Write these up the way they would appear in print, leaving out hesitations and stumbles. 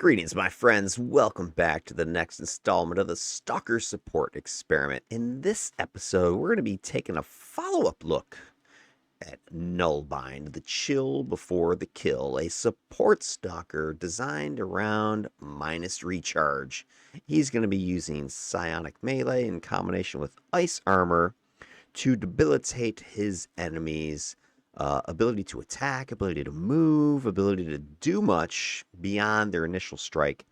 Greetings, my friends. Welcome back to the next installment of the Stalker Support Experiment. In this episode, we're going to be taking a follow-up look at Null Bind, the chill before the kill, a support stalker designed around minus recharge. He's going to be using Psionic Melee in combination with Ice Armor to debilitate his enemies. Ability to attack, ability to move, ability to do much beyond their initial strike,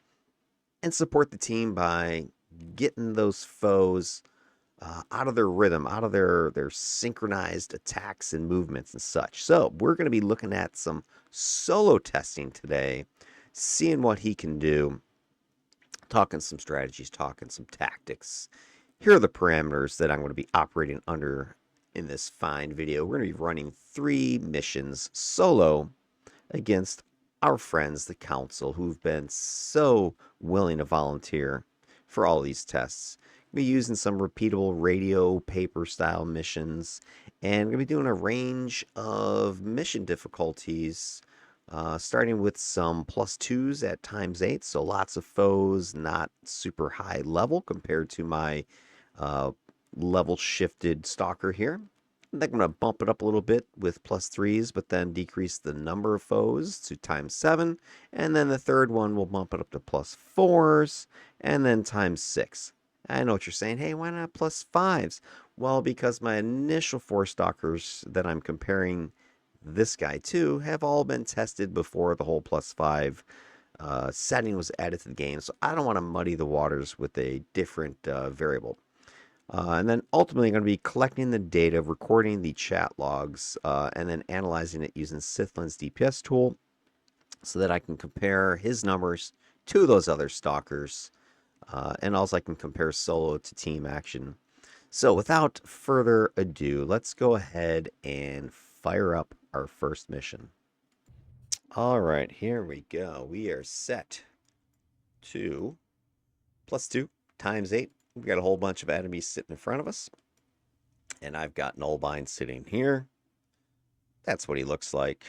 and support the team by getting those foes out of their rhythm, out of their synchronized attacks and movements and such. So we're going to be looking at some solo testing today, seeing what he can do, talking some strategies, talking some tactics. Here are the parameters that I'm going to be operating under in this fine video. We're going to be running 3 missions solo against our friends, the Council, who've been so willing to volunteer for all these tests. We'll be using some repeatable radio paper style missions, and we're going to be doing a range of mission difficulties, starting with some +2s at ×8, so lots of foes, not super high level compared to my level shifted stalker here. I'm going to bump it up a little bit with +3s, but then decrease the number of foes to ×7. And then the third one will bump it up to +4s and then ×6. I know what you're saying. Hey, why not +5s? Well, because my initial 4 stalkers that I'm comparing this guy to have all been tested before the whole +5 setting was added to the game. So I don't want to muddy the waters with a different variable. And then ultimately, I'm going to be collecting the data, recording the chat logs, and then analyzing it using Sithlin's DPS tool so that I can compare his numbers to those other stalkers. And also I can compare solo to team action. So without further ado, let's go ahead and fire up our first mission. All right, here we go. We are set to +2 ×8. We've got a whole bunch of enemies sitting in front of us. And I've got Null Bind sitting here. That's what he looks like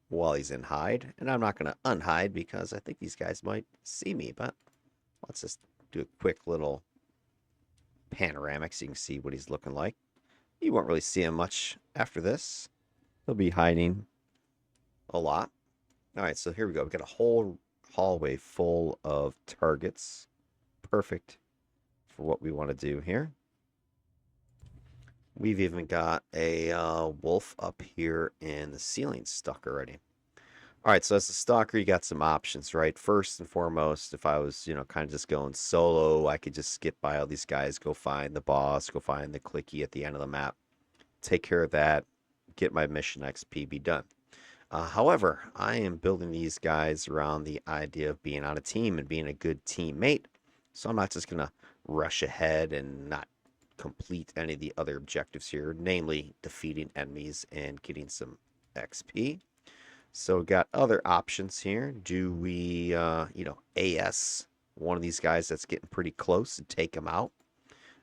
while he's in hide. And I'm not going to unhide because I think these guys might see me. But let's just do a quick little panoramic so you can see what he's looking like. You won't really see him much after this. He'll be hiding a lot. All right, so here we go. We've got a whole hallway full of targets. Perfect for what we want to do here. We've even got a wolf up here in the ceiling stuck already. All right, so as a stalker, you got some options, right? First and foremost, if I was, kind of just going solo, I could just skip by all these guys, go find the boss, go find the clicky at the end of the map, take care of that, get my mission XP, be done. However, I am building these guys around the idea of being on a team and being a good teammate. So I'm not just going to rush ahead and not complete any of the other objectives here, namely defeating enemies and getting some XP. So we've got other options here. Do we, AS one of these guys that's getting pretty close and take him out?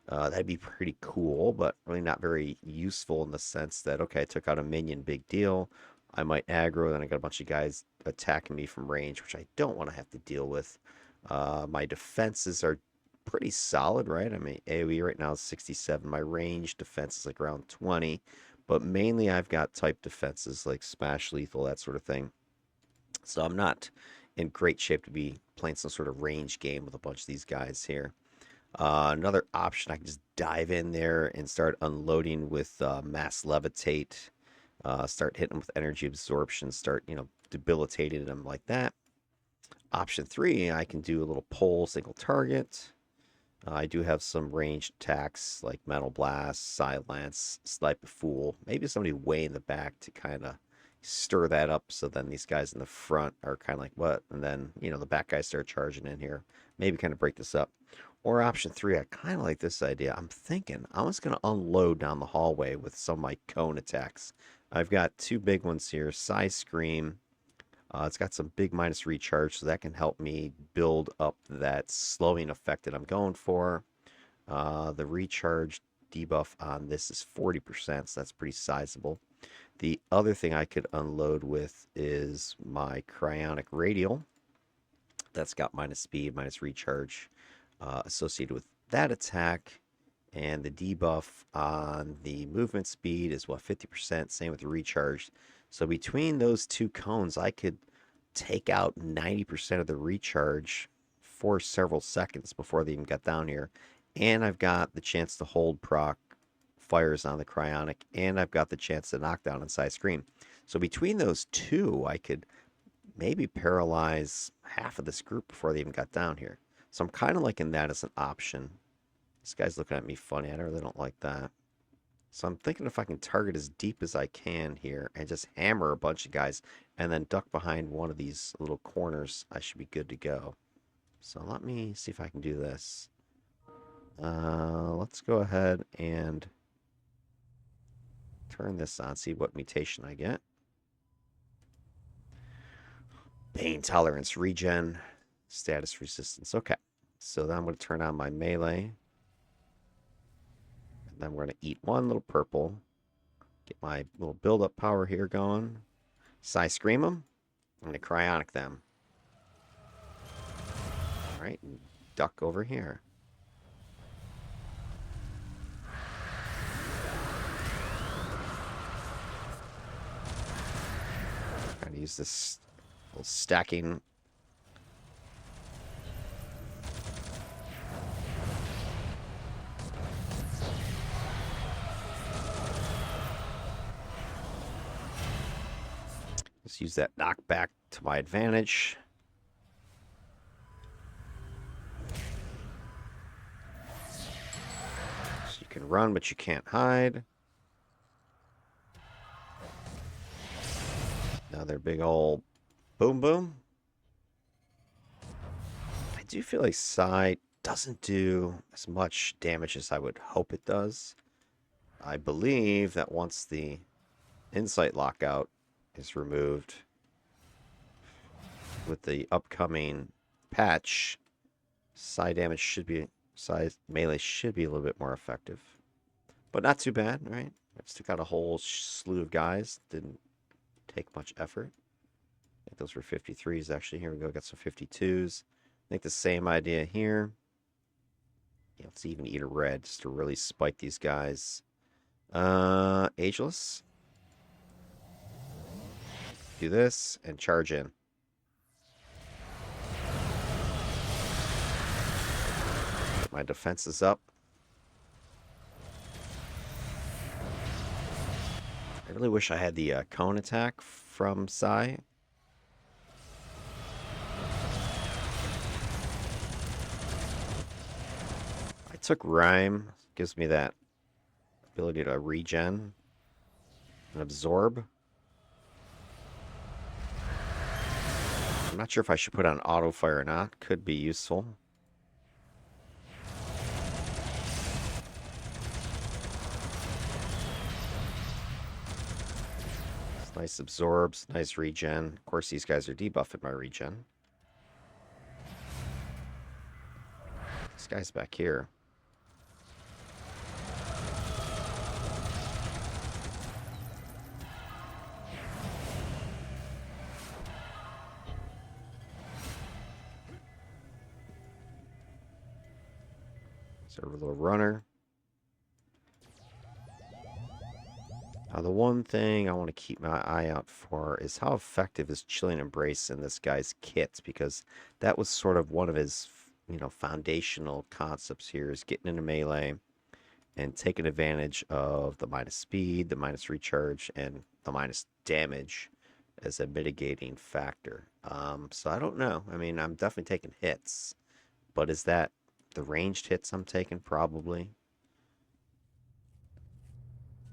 That'd be pretty cool, but really not very useful in the sense that, okay, I took out a minion, big deal. I might aggro, then I got a bunch of guys attacking me from range, which I don't want to have to deal with. My defenses are pretty solid, right? I mean, AoE right now is 67. My range defense is like around 20. But mainly I've got type defenses like smash, lethal, that sort of thing. So I'm not in great shape to be playing some sort of range game with a bunch of these guys here. Another option, I can just dive in there and start unloading with mass levitate. Start hitting them with energy absorption, start, debilitating them like that. Option 3, I can do a little pull, single target. I do have some ranged attacks like Metal Blast, Silence, Snipe a Fool. Maybe somebody way in the back to kind of stir that up so then these guys in the front are kind of like, what? And then, the back guys start charging in here. Maybe kind of break this up. Or option 3, I kind of like this idea. I'm thinking I'm just going to unload down the hallway with some of my cone attacks. I've got 2 big ones here. Psy Scream. It's got some big minus recharge, so that can help me build up that slowing effect that I'm going for. The recharge debuff on this is 40%, so that's pretty sizable. The other thing I could unload with is my cryonic radial. That's got minus speed, minus recharge associated with that attack. And the debuff on the movement speed is what, 50%, same with the recharge. So between those two cones, I could take out 90% of the recharge for several seconds before they even got down here. And I've got the chance to hold proc fires on the cryonic, and I've got the chance to knock down inside scream. So between those two, I could maybe paralyze half of this group before they even got down here. So I'm kind of liking that as an option. This guy's looking at me funny. I really don't like that. So I'm thinking if I can target as deep as I can here and just hammer a bunch of guys and then duck behind one of these little corners, I should be good to go. So let me see if I can do this. Let's go ahead and turn this on, see what mutation I get. Pain tolerance, regen, status resistance. Okay, so then I'm going to turn on my melee. And then we're going to eat one little purple. Get my little build-up power here going. Psy scream them. I'm going to cryonic them. All right, and duck over here. Trying to use this little stacking. Let's use that knockback to my advantage. So you can run, but you can't hide. Another big old boom boom. I do feel like Psy doesn't do as much damage as I would hope it does. I believe that once the insight lockout is removed with the upcoming patch, Psy damage should be, Psy melee should be a little bit more effective. But not too bad, right? I just took out a whole slew of guys. Didn't take much effort. I think those were 53s actually. Here we go, got some 52s. I think the same idea here. Yeah, let's even eat a red just to really spike these guys. Ageless. Do this and charge in. Get my defenses up. I really wish I had the cone attack from Psy. I took Rhyme. Gives me that ability to regen and absorb. I'm not sure if I should put on auto fire or not. Could be useful. Nice absorbs, nice regen. Of course, these guys are debuffing my regen. This guy's back here. So a little runner. Now, the one thing I want to keep my eye out for is how effective is Chilling Embrace in this guy's kit, because that was sort of one of his, foundational concepts here, is getting into melee and taking advantage of the minus speed, the minus recharge, and the minus damage as a mitigating factor. So I don't know. I mean, I'm definitely taking hits, but is that the ranged hits I'm taking? Probably.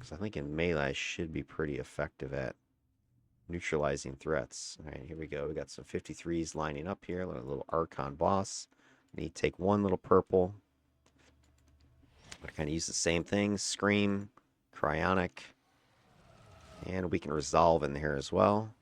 I think in melee I should be pretty effective at neutralizing threats. All right, here we go. We got some 53s lining up here. A little Archon boss. I need to take one little purple. I kind of use the same thing. Scream, Cryonic, and we can resolve in here as well.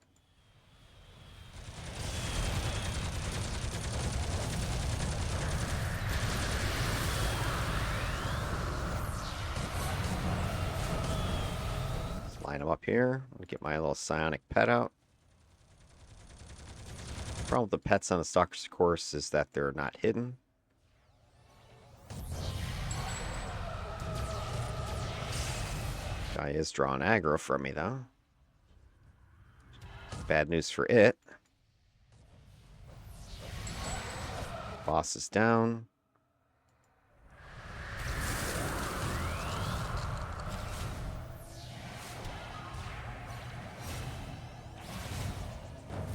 Line them up here. I'm gonna get my little psionic pet out. Problem with the pets on the Stalker's course is that they're not hidden. Guy is drawing aggro from me, though. Bad news for it. Boss is down.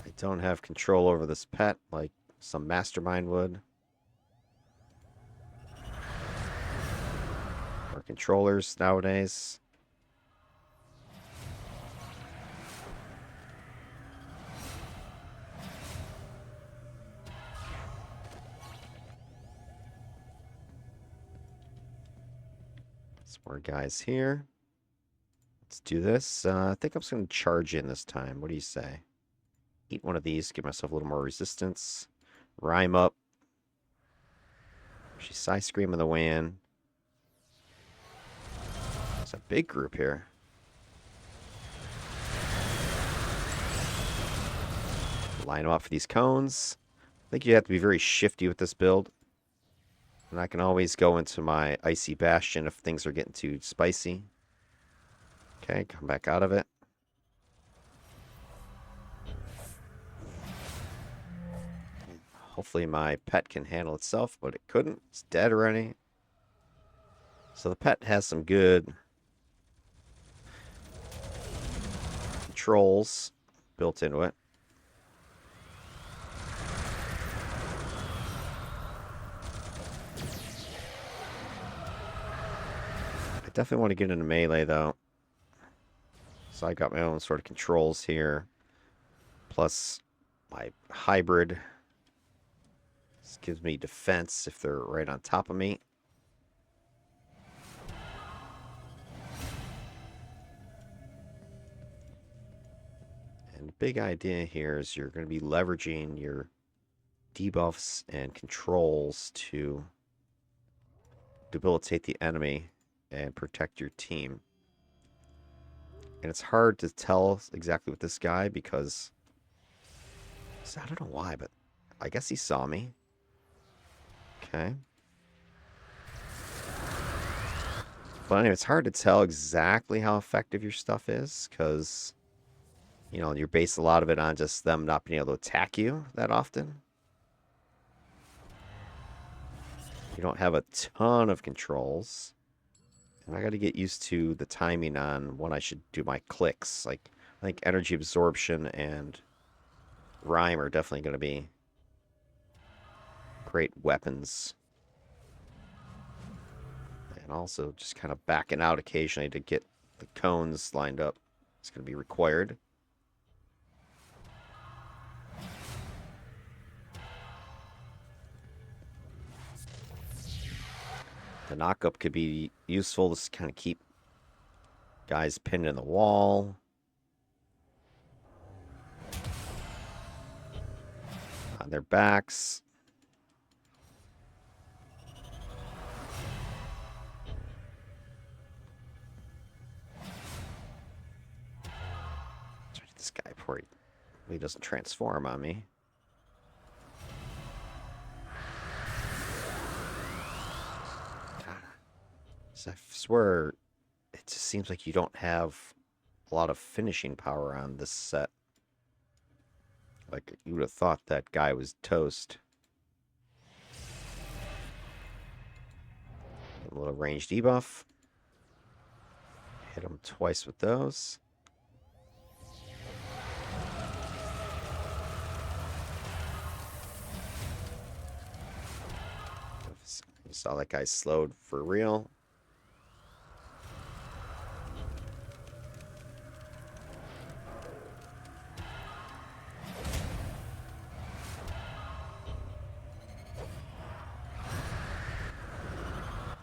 I don't have control over this pet like some mastermind would. Or controllers nowadays. Some more guys here. Let's do this. I think I'm just going to charge in this time. What do you say? Eat one of these, give myself a little more resistance. Rhyme up. She's Psy Scream in the way in. It's a big group here. Line them up for these cones. I think you have to be very shifty with this build. And I can always go into my Icy Bastion if things are getting too spicy. Okay, come back out of it. Hopefully my pet can handle itself, but it couldn't. It's dead already. So the pet has some good controls built into it. I definitely want to get into melee, though. So I got my own sort of controls here. Plus my hybrid. This gives me defense if they're right on top of me. And the big idea here is you're going to be leveraging your debuffs and controls to debilitate the enemy and protect your team. And it's hard to tell exactly with this guy because I don't know why, but I guess he saw me. Okay. But anyway, it's hard to tell exactly how effective your stuff is because, you know, you're based a lot of it on just them not being able to attack you that often. You don't have a ton of controls. And I got to get used to the timing on when I should do my clicks. Like, I think energy absorption and rhyme are definitely going to be great weapons. And also just kind of backing out occasionally to get the cones lined up. It's going to be required. The knockup could be useful to kind of keep guys pinned in the wall. On their backs. Try to get this guy before he doesn't transform on me. I swear, it just seems like you don't have a lot of finishing power on this set. Like, you would have thought that guy was toast. A little range debuff. Hit him twice with those. You saw that guy slowed for real.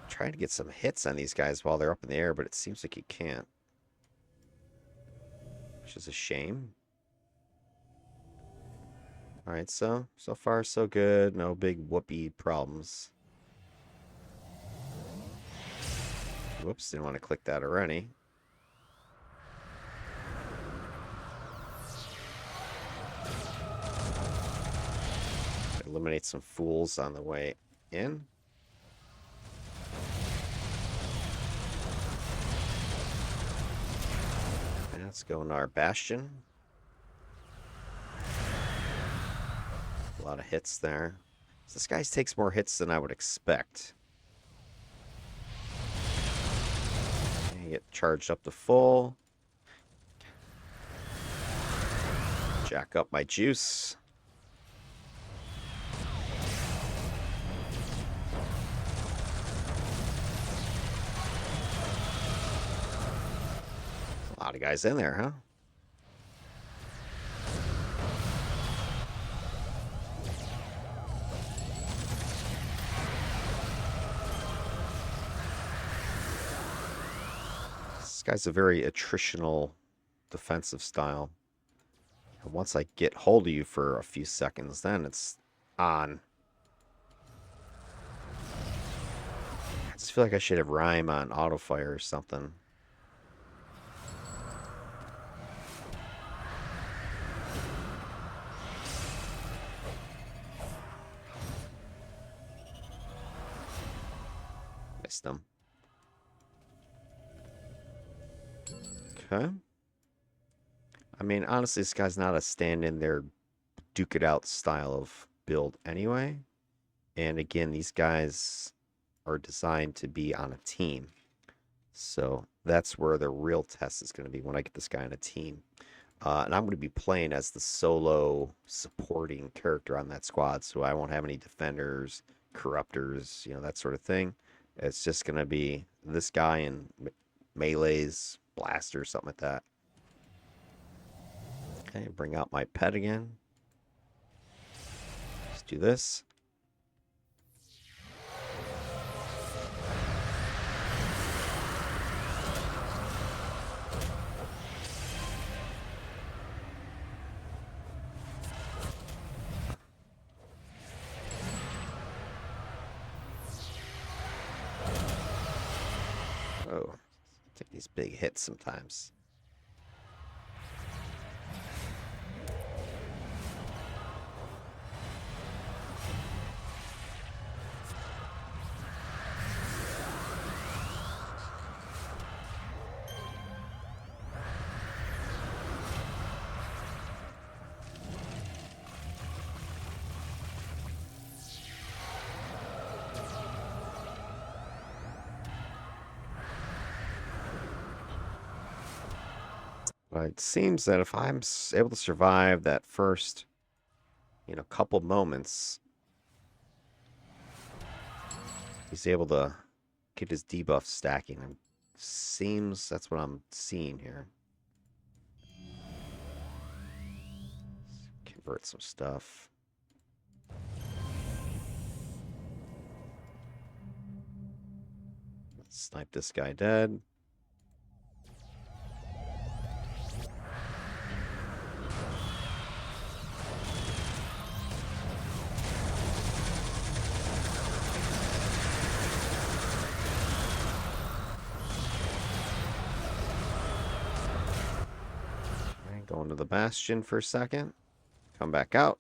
Trying to get some hits on these guys while they're up in the air, but it seems like you can't. Which is a shame. Alright, so far so good. No big whoopee problems. Whoops, didn't want to click that already. eliminate some fools on the way in. And let's go into our bastion. A lot of hits there. So this guy takes more hits than I would expect. And get charged up to full. Jack up my juice. A lot of guys in there, huh? This guy's a very attritional defensive style. And once I get hold of you for a few seconds, then it's on. I just feel like I should have rhyme on auto fire or something. Missed him. Okay. I mean, honestly, this guy's not a stand-in there, duke it out style of build anyway. And again, these guys are designed to be on a team. So that's where the real test is going to be when I get this guy on a team. And I'm going to be playing as the solo supporting character on that squad. So I won't have any defenders, corruptors, you know, that sort of thing. It's just going to be this guy and melees, blasters, something like that. Okay, bring out my pet again. Let's do this. Oh, take these big hits sometimes. But it seems that if I'm able to survive that first, couple moments, he's able to get his debuff stacking. It seems that's what I'm seeing here. Convert some stuff. Let's snipe this guy dead. Go into the bastion for a second. Come back out.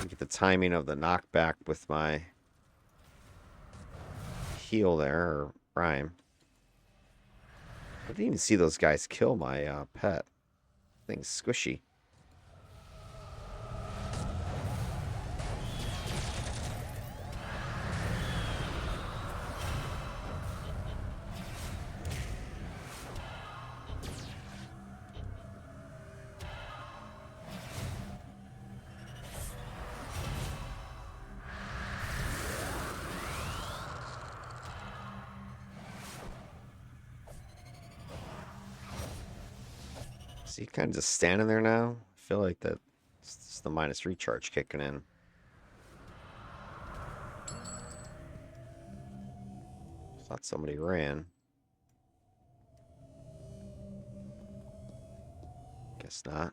Get the timing of the knockback with my heal there, or rhyme. I didn't even see those guys kill my pet. Thing's squishy. Is he kind of just standing there now? I feel like that's the minus recharge kicking in. Thought somebody ran. Guess not.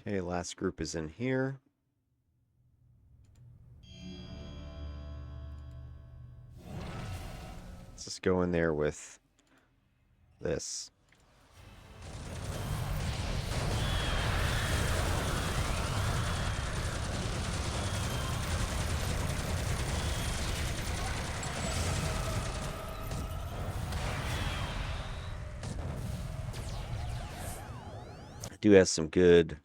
Okay, last group is in here. Let's just go in there with this. I do have some good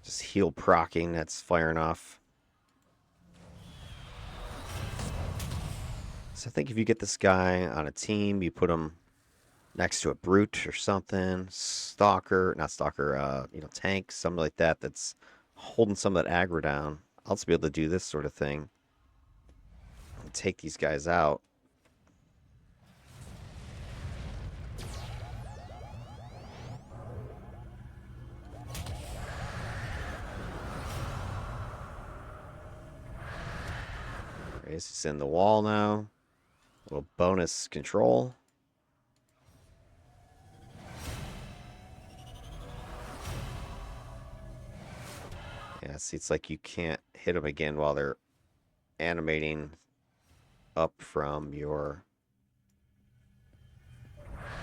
just heal procking that's firing off. So I think if you get this guy on a team, you put him next to a brute or something, stalker, not stalker, tank, something like that that's holding some of that aggro down. I'll also be able to do this sort of thing and take these guys out. He's in the wall now. A little bonus control. Yeah, see, it's like you can't hit them again while they're animating up from your,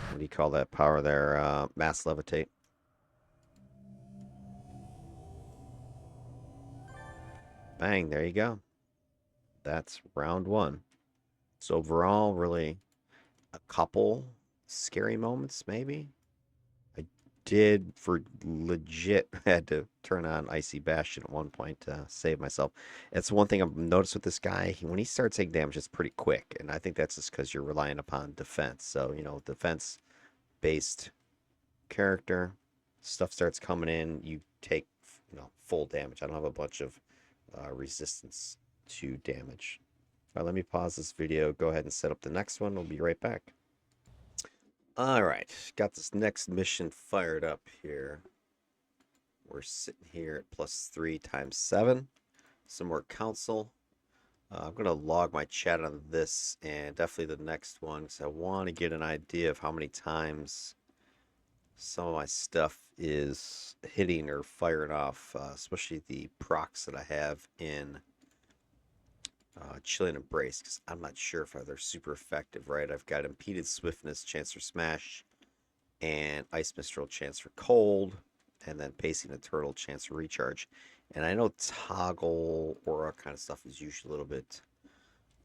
what do you call that power there? Mass levitate. Bang, there you go. That's round one. So overall, really a couple scary moments, maybe. I did, for legit, had to turn on Icy Bastion at one point to save myself. It's one thing I've noticed with this guy. When he starts taking damage, it's pretty quick. And I think that's just because you're relying upon defense. So, defense-based character, stuff starts coming in, you take, full damage. I don't have a bunch of resistance to damage. All right, let me pause this video, go ahead and set up the next one. We'll be right back. All right, got this next mission fired up here. We're sitting here at +3 × 7. Some more council. I'm going to log my chat on this and definitely the next one because I want to get an idea of how many times some of my stuff is hitting or firing off, especially the procs that I have in Chilling Embrace, because I'm not sure if they're super effective, right? I've got Impeded Swiftness, chance for Smash, and Ice Mistral, chance for Cold, and then Pacing the Turtle, chance for Recharge. And I know Toggle Aura kind of stuff is usually a little bit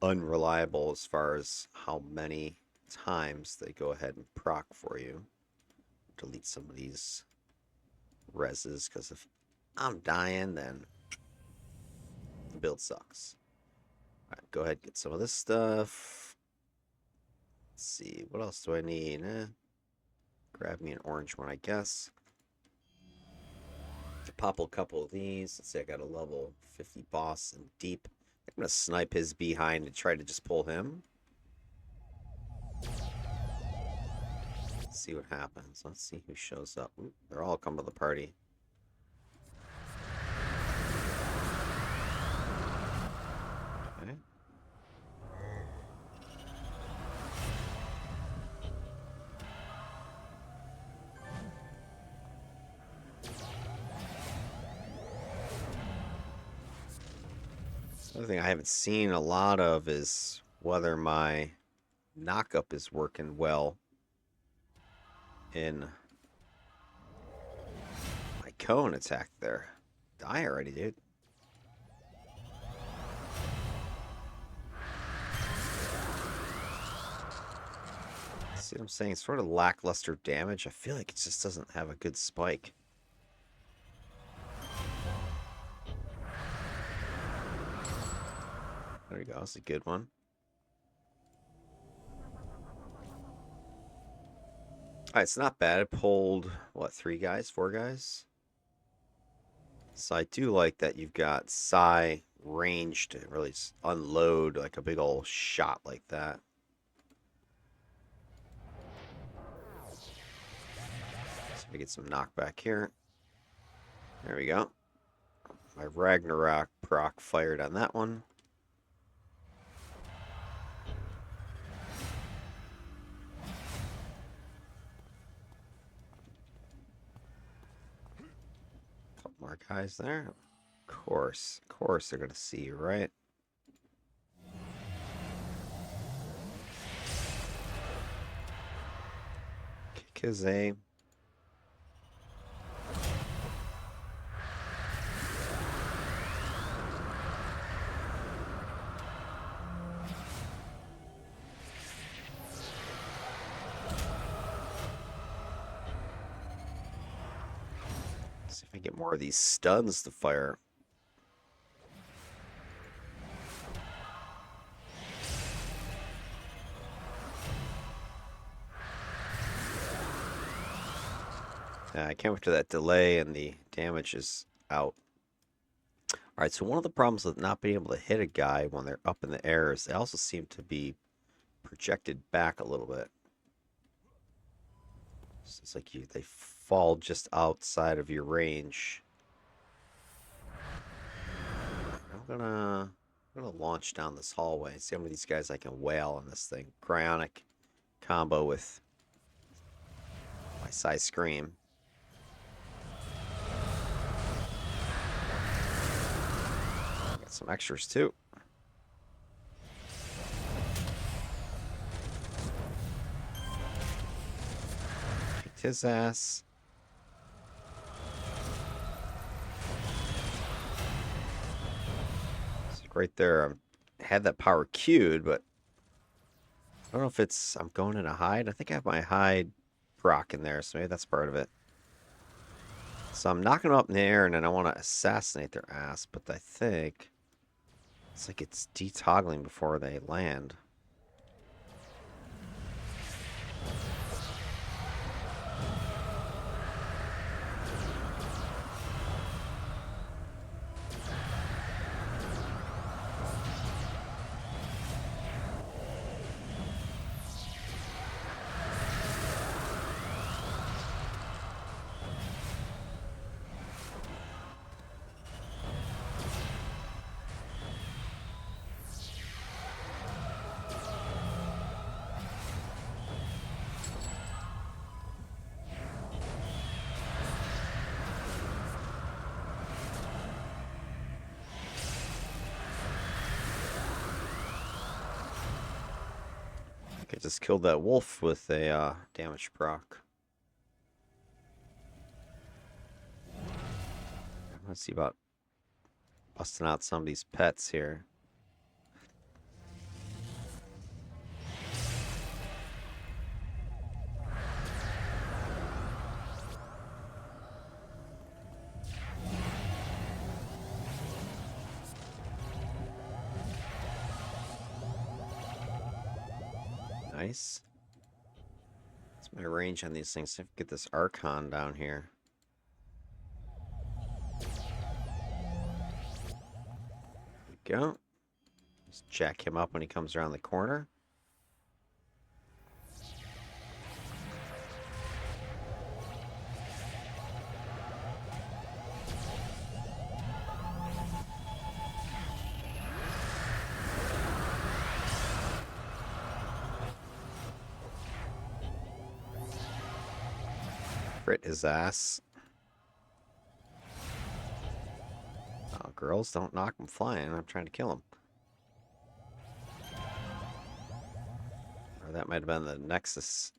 unreliable as far as how many times they go ahead and proc for you. Delete some of these reses, because if I'm dying, then the build sucks. All right, go ahead and get some of this stuff. Let's see, what else do I need? Grab me an orange one, I guess. Pop a couple of these. Let's see, I got a level 50 boss in deep. I'm going to snipe his behind and try to just pull him. Let's see what happens. Let's see who shows up. Ooh, they're all coming to the party. Okay. Another thing I haven't seen a lot of is whether my knockup is working well in my cone attack there. Die already, dude. See what I'm saying? Sort of lackluster damage. I feel like it just doesn't have a good spike. There we go. That's a good one. Alright, it's not bad. I pulled, what, 3 guys? 4 guys? So I do like that you've got Psy ranged to really unload like a big old shot like that. So we get some knockback here. There we go. My Ragnarok proc fired on that one. More guys there. Of course they're gonna see you, right? Kick his aim. See if I get more of these stuns to fire. I can't wait till that delay and the damage is out. Alright, so one of the problems with not being able to hit a guy when they're up in the air is they also seem to be projected back a little bit. So it's like they fall just outside of your range. I'm gonna launch down this hallway and see how many of these guys I can whale on this thing. Cryonic combo with my Psy Scream. Got some extras too. Kicked his ass. Right there, I had that power queued, but I don't know if it's, I'm going in a hide. I think I have my hide proc in there, so maybe that's part of it. So I'm knocking them up in the air, and then I want to assassinate their ass, but I think it's like it's detoggling before they land. I just killed that wolf with a damage proc. Let's see about busting out some of these pets here. Nice. What's my range on these things? See if I can get this Archon down here. There we go. Just jack him up when he comes around the corner. Crit his ass. Oh, girls, don't knock him flying. I'm trying to kill him. Or that might have been the Nexus.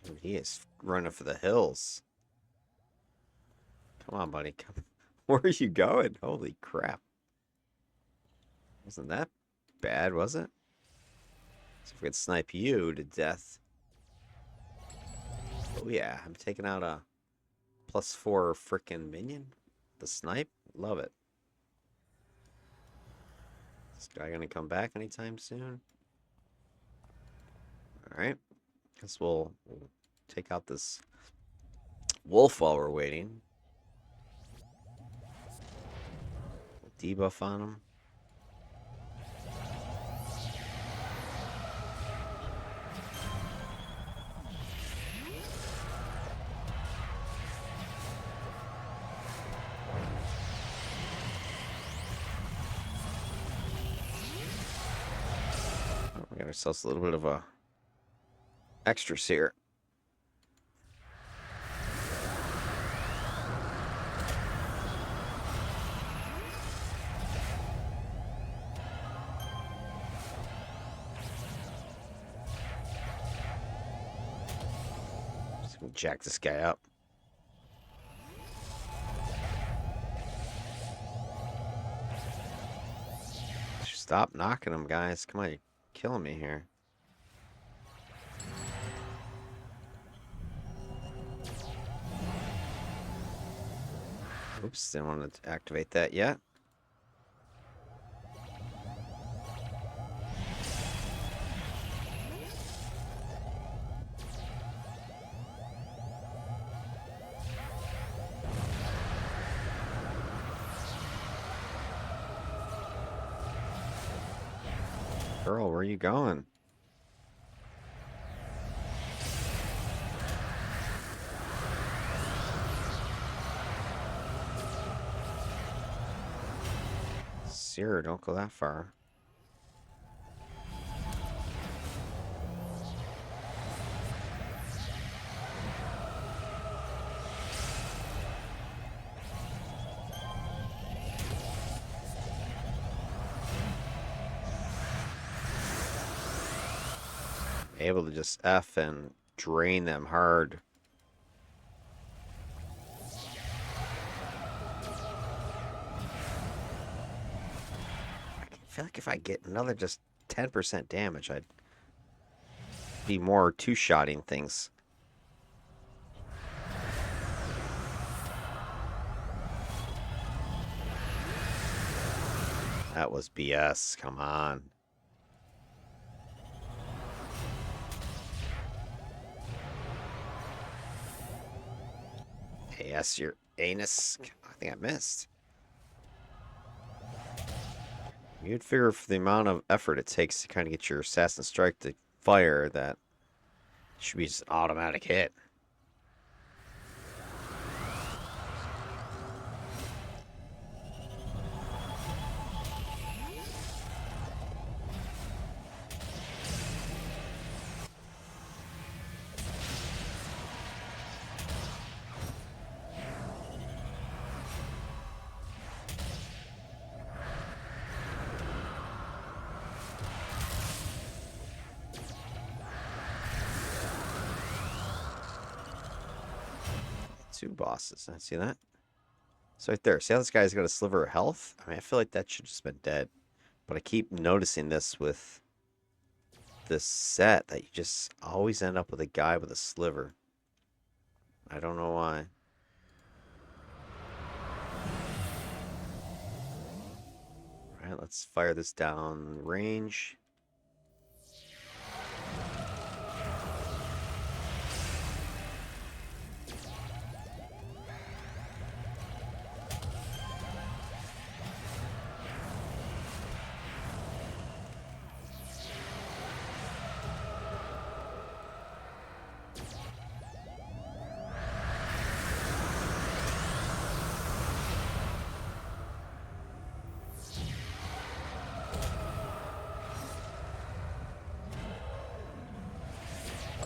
Dude, he is running for the hills. Come on, buddy. Come. Where are you going? Holy crap. Wasn't that bad, was it? So if we could snipe you to death. Oh yeah, I'm taking out a +4 frickin' minion. The snipe, love it. Is this guy gonna come back anytime soon? Alright. Guess we'll take out this wolf while we're waiting. Debuff on him. We got ourselves a little bit of a extras here. Just gonna jack this guy up. Stop knocking him, guys. Come on, you're killing me here. Oops, didn't want to activate that yet. Girl, where are you going? Sierra, don't go that far. Able to just F and drain them hard. I feel like if I get another just 10% damage, I'd be more two-shotting things. That was BS. Come on. Yes, your anus. I think I missed. You'd figure for the amount of effort it takes to kind of get your assassin strike to fire, that should be just an automatic hit. Two bosses. I see that. So right there. See how this guy's got a sliver of health? I mean, I feel like that should have just been dead. But I keep noticing this with this set, that you just always end up with a guy with a sliver. I don't know why. Alright, let's fire this down range.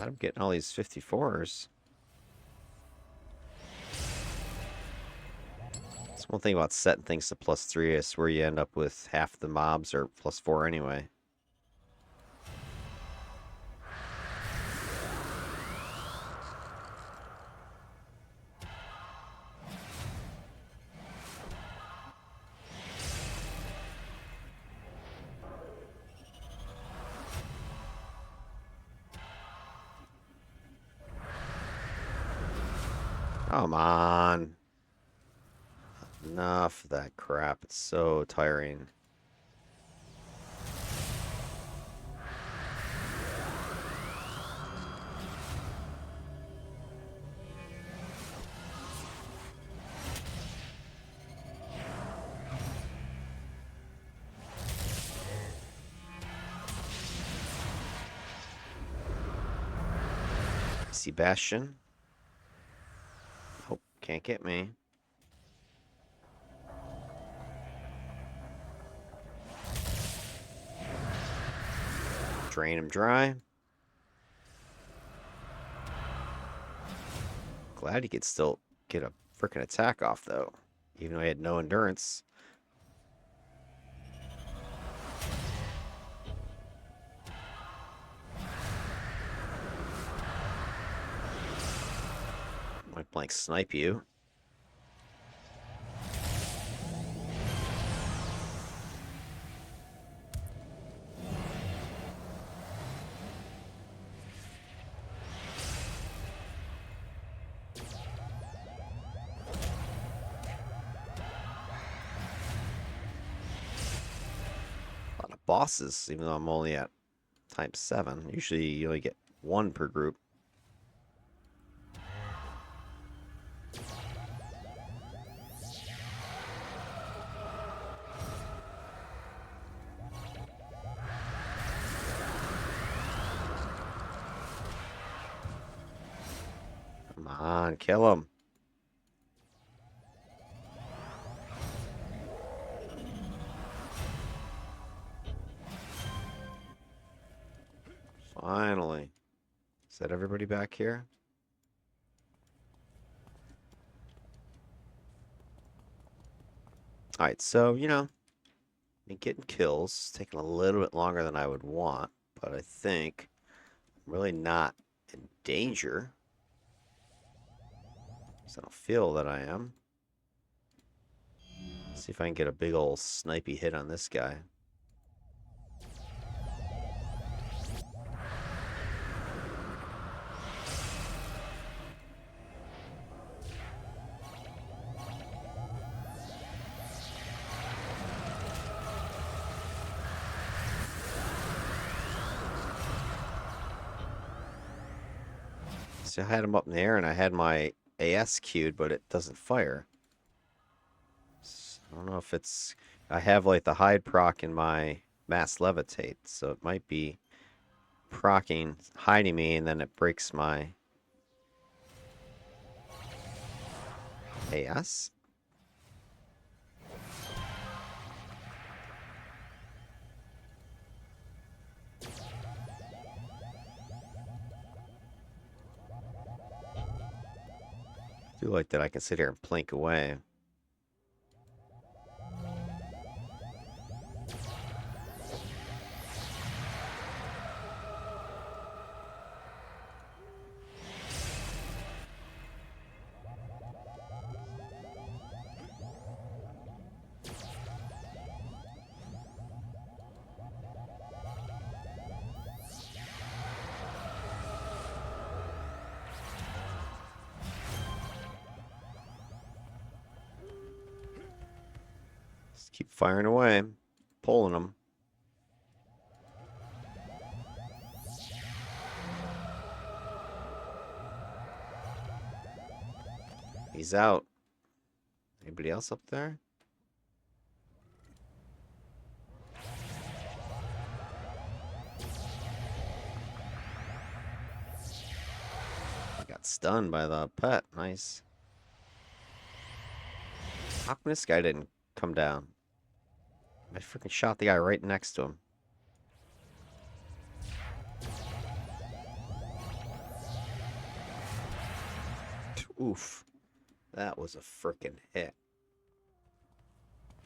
I'm getting all these 54s. That's one thing about setting things to +3 is where you end up with half the mobs are +4 anyway. Come on. Enough of that crap. It's so tiring. I see Bastion. Nope, can't get me. Drain him dry. Glad he could still get a frickin' attack off, though. Even though he had no endurance. Might blank snipe you. Bosses, even though I'm only at times 7. Usually you only get 1 per group. Come on, kill him. Finally. Is that everybody back here? Alright, so, you know, getting kills, taking a little bit longer than I would want, but I think I'm really not in danger. So I don't feel that I am. Let's see if I can get a big old snipey hit on this guy. See, I had him up in the air and I had my AS queued, but it doesn't fire. So I don't know if it's... I have like the hide proc in my mass levitate, so it might be procking, hiding me, and then it breaks my AS. I do like that I can sit here and plink away. Keep firing away, pulling them. He's out. Anybody else up there? I got stunned by the pet. Nice. How come this guy didn't come down? I freaking shot the guy right next to him. Oof. That was a freaking hit.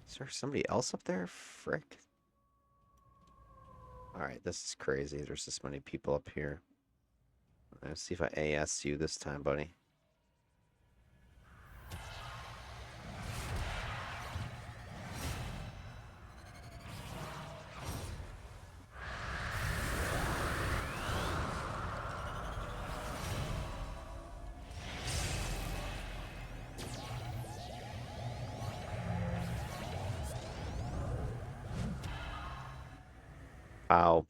Is there somebody else up there? Frick. Alright, this is crazy. There's this many people up here. Let's see if I AS you this time, buddy. Wow.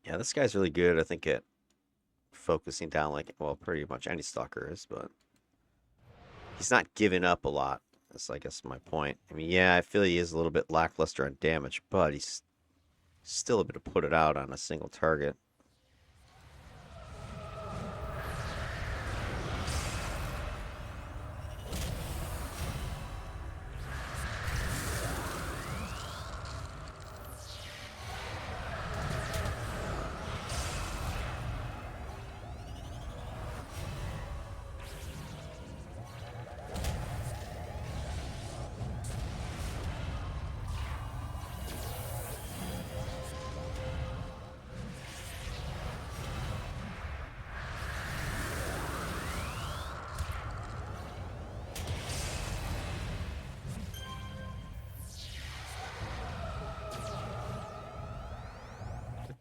Yeah, this guy's really good, I think, at focusing down like, well, pretty much any stalker is, but he's not giving up a lot. That's, I guess, my point. I mean, yeah, I feel he is a little bit lackluster on damage, but he's still able to put it out on a single target.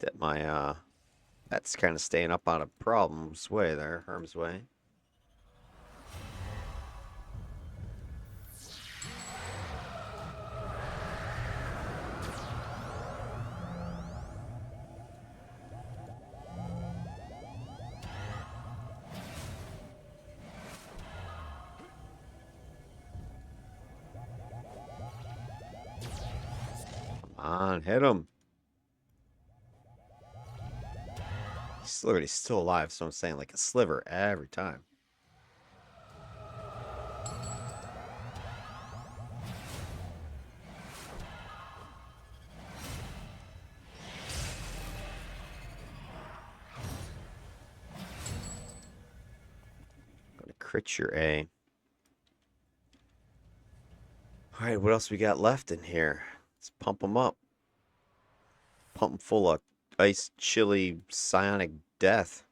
That my that's kind of staying up on a problem's way there, harm's way. Come on, hit him. He's still alive, so I'm saying like a sliver every time. Gonna crit your A. Alright, what else we got left in here? Let's pump them up. Pump them full of ice, chilly, psionic death.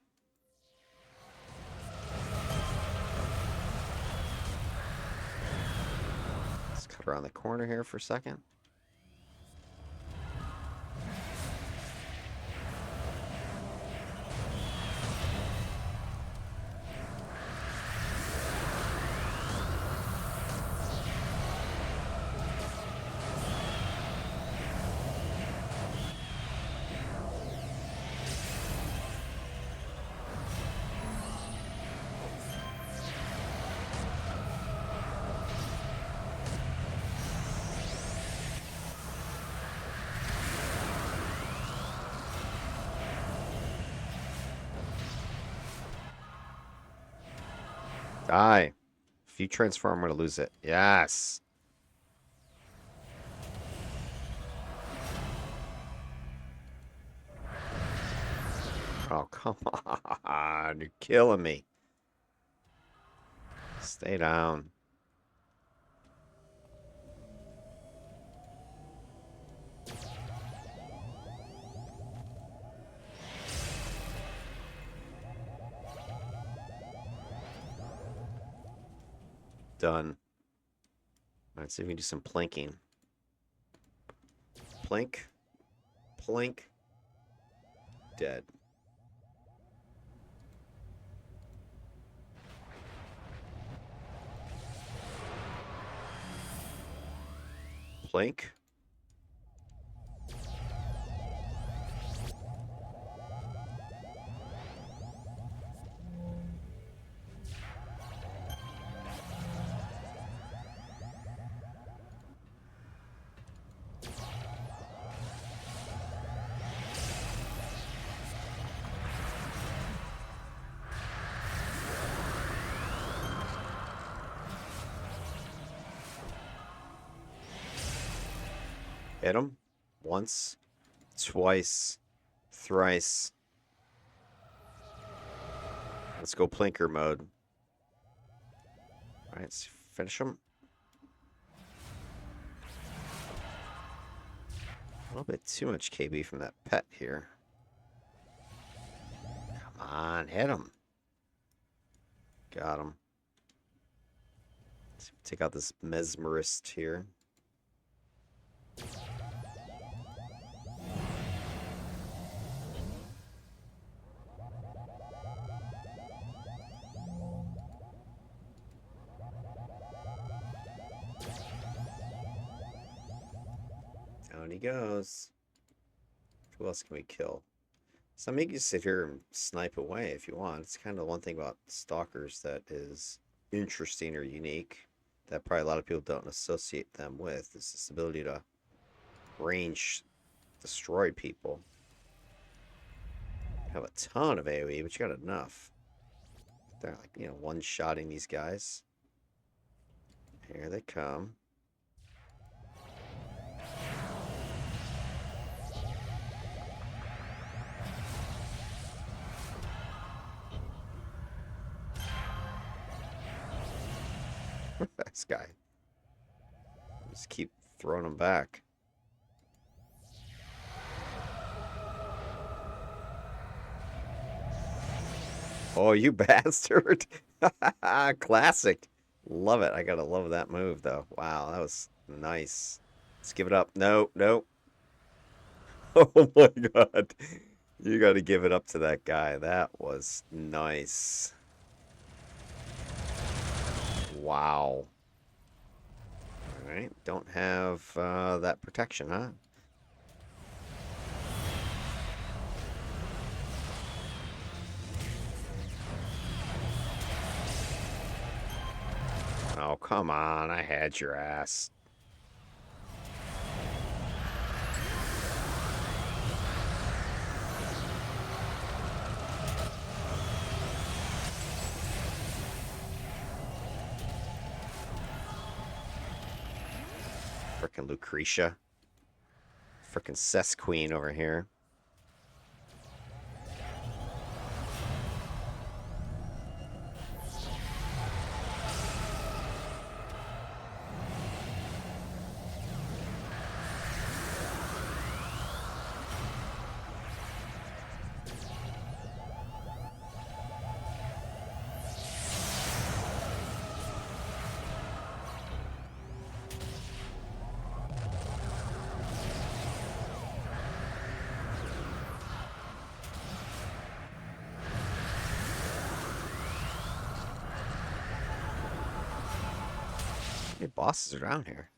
Let's cut around the corner here for a second. Die. If you transform, I'm going to lose it. Yes. Oh, come on. You're killing me. Stay down. Done. Let's see if we can do some plinking. Plink. Plink. Dead. Plink. Hit him. Once. Twice. Thrice. Let's go plinker mode. Alright, let's finish him. A little bit too much KB from that pet here. Come on, hit him. Got him. Let's take out this mesmerist here. Down he goes. Who else can we kill? So I make you sit here and snipe away if you want. It's kind of one thing about stalkers that is interesting or unique that probably a lot of people don't associate them with. Is this ability to range destroy people. Have a ton of AoE, but you got enough. They're like, you know, one-shotting these guys. Here they come. This guy. Just keep throwing them back. Oh, you bastard. Classic. Love it. I gotta love that move, though. Wow, that was nice. Let's give it up. No, no. Oh my god. You got to give it up to that guy. That was nice. Wow. Alright, don't have that protection, huh? Oh, come on. I had your ass. Frickin' Lucretia. Frickin' Cess Queen over here. How many bosses are down here?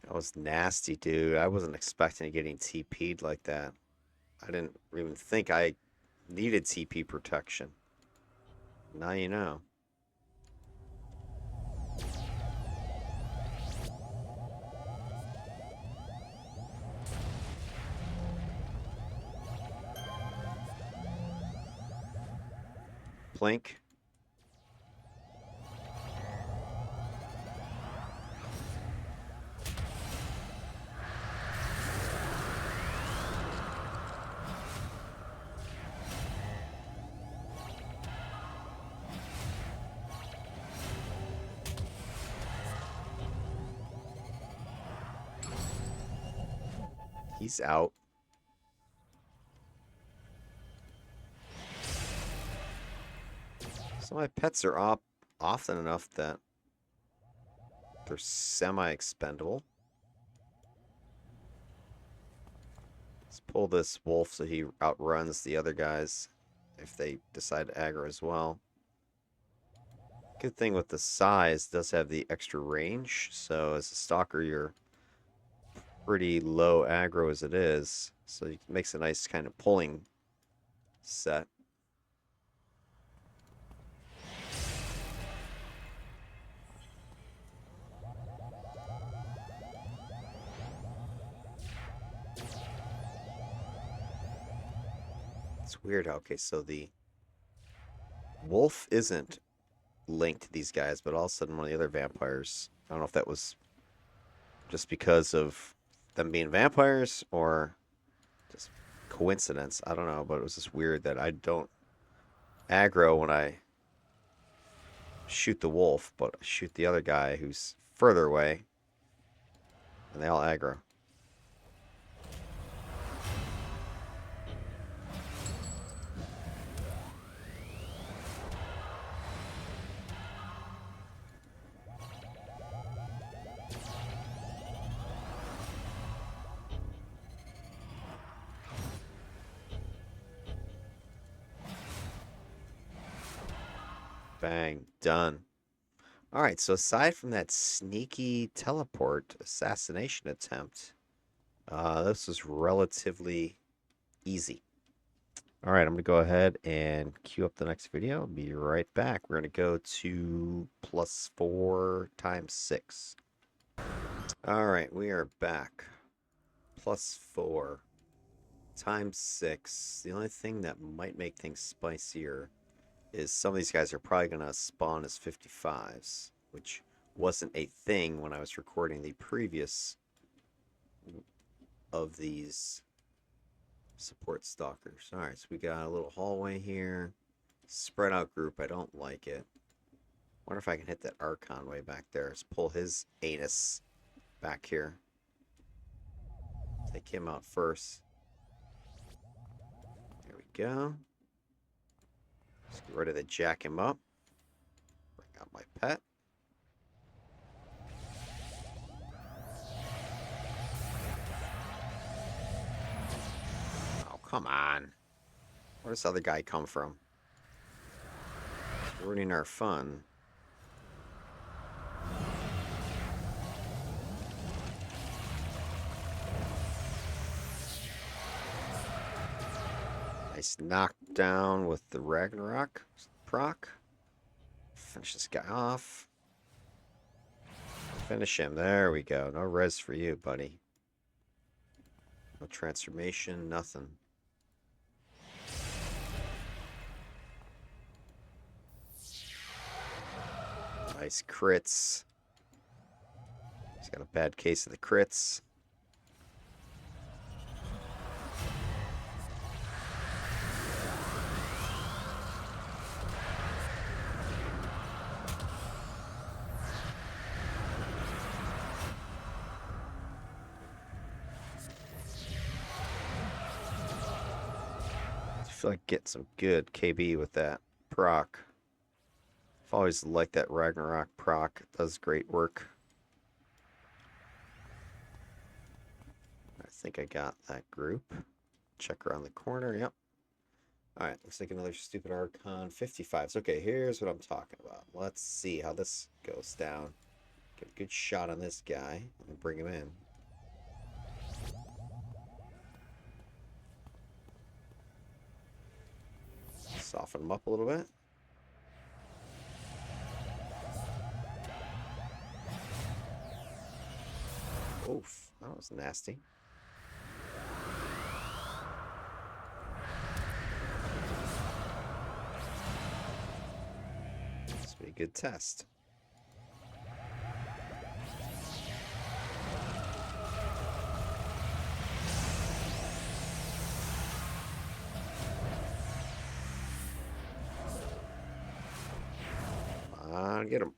That was nasty, dude. I wasn't expecting getting TP'd like that. I didn't even think I needed TP protection. Now you know. Plink. He's out. So my pets are up often enough that they're semi-expendable. Let's pull this wolf so he outruns the other guys if they decide to aggro as well. Good thing with the size, does have the extra range, so as a stalker you're pretty low aggro as it is, so it makes a nice kind of pulling set. It's weird. Okay, so the wolf isn't linked to these guys, but all of a sudden one of the other vampires, I don't know if that was just because of them being vampires or just coincidence. I don't know, but it was just weird that I don't aggro when I shoot the wolf, but I shoot the other guy who's further away, and they all aggro. Bang, done. All right, so aside from that sneaky teleport assassination attempt, this was relatively easy. All right, I'm going to go ahead and queue up the next video. I'll be right back. We're going to go to +4 times 6. All right, we are back. +4 times 6. The only thing that might make things spicier is some of these guys are probably going to spawn as 55s, which wasn't a thing when I was recording the previous of these support stalkers. All right, so we got a little hallway here. Spread out group, I don't like it. Wonder if I can hit that Archon way back there. Let's pull his anus back here. Take him out first. There we go. Ready to jack him up. Bring out my pet. Oh, come on. Where's this other guy come from? He's ruining our fun. Nice knockdown with the Ragnarok proc. Finish this guy off. Finish him. There we go. No res for you, buddy. No transformation, nothing. Nice crits. He's got a bad case of the crits. I feel like getting some good KB with that proc. I've always liked that Ragnarok proc. It does great work. I think I got that group. Check around the corner. Yep. Alright, looks like another stupid Archon 55s. Okay, here's what I'm talking about. Let's see how this goes down. Get a good shot on this guy and bring him in. Soften him up a little bit. Oof, that was nasty. This will be a good test. Come on, get him.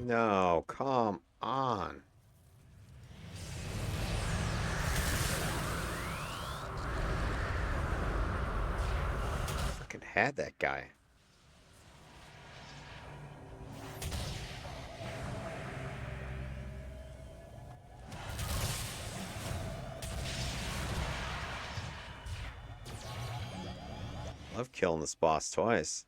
No, come on. Freaking had that guy. Love killing this boss twice.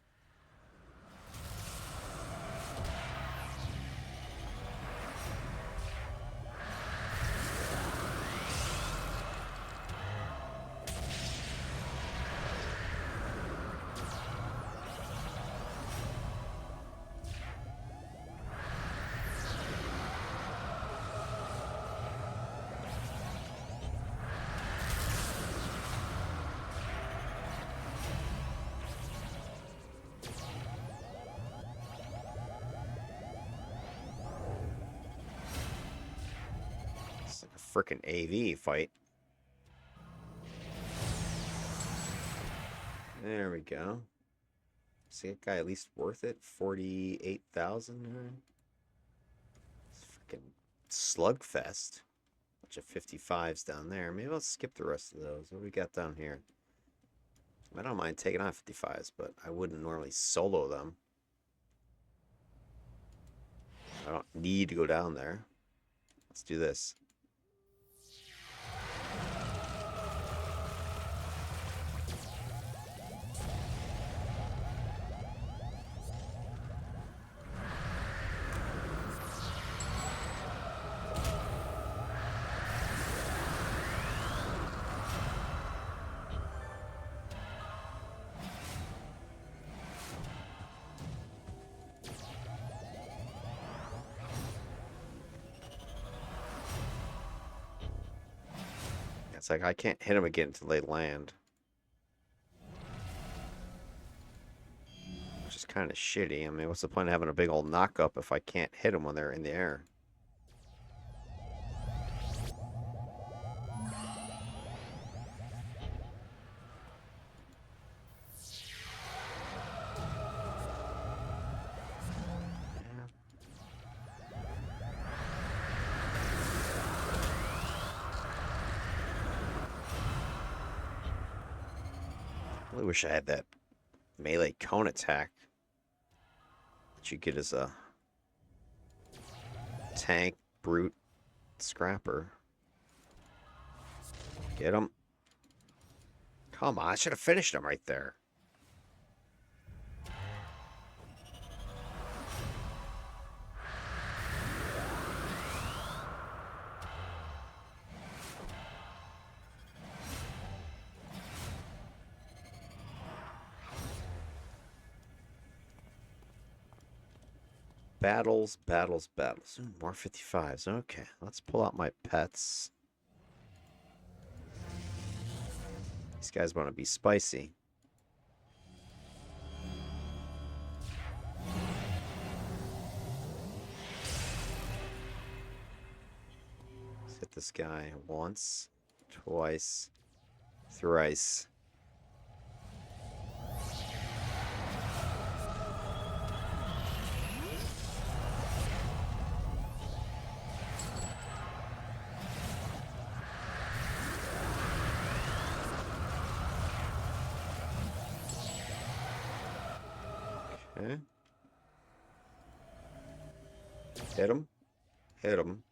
Freaking AV fight. There we go. See that guy at least worth it? 48,000. Freaking slugfest. Bunch of 55s down there. Maybe I'll skip the rest of those. What do we got down here? I don't mind taking on 55s, but I wouldn't normally solo them. I don't need to go down there. Let's do this. It's like I can't hit them again until they land. Which is kind of shitty. I mean, what's the point of having a big old knock-up if I can't hit them when they're in the air? Really wish I had that melee cone attack that you get as a tank, brute, scrapper. Get him. Come on, I should have finished him right there. Battles, battles, battles. Ooh, more 55s. Okay, let's pull out my pets. These guys want to be spicy. Let's hit this guy once, twice, thrice. Okay. Hit him. Hit him.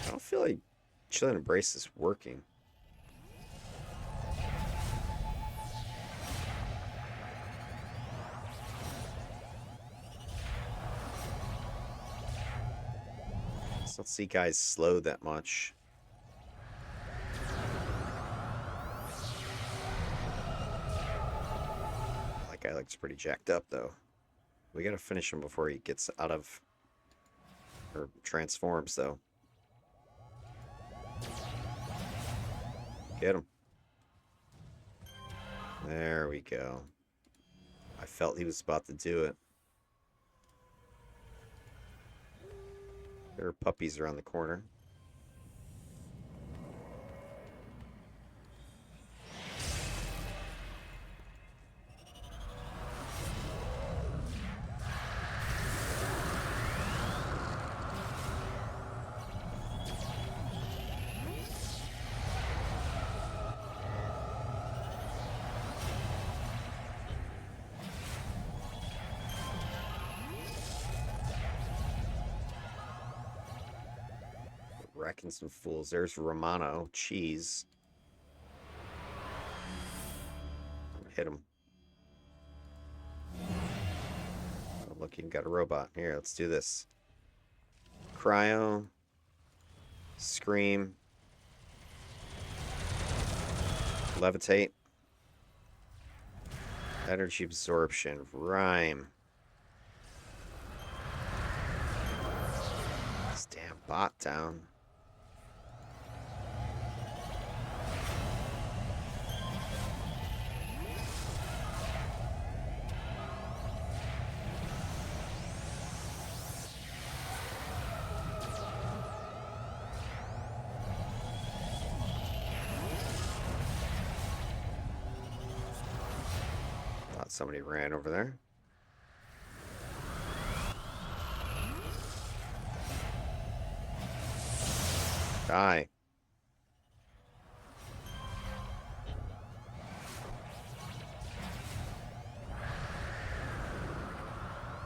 I don't feel like Chilling Embrace is working. Let's see guys slow that much. That guy looks pretty jacked up though. We gotta finish him before he gets out of or transforms though. Get him. There we go. I felt he was about to do it. There are puppies around the corner. Wrecking some fools. There's Romano. Cheese. Hit him. Oh, look, you got a robot. Here, let's do this. Cryo. Scream. Levitate. Energy absorption. Rhyme. This damn bot down. Somebody ran over there. Die.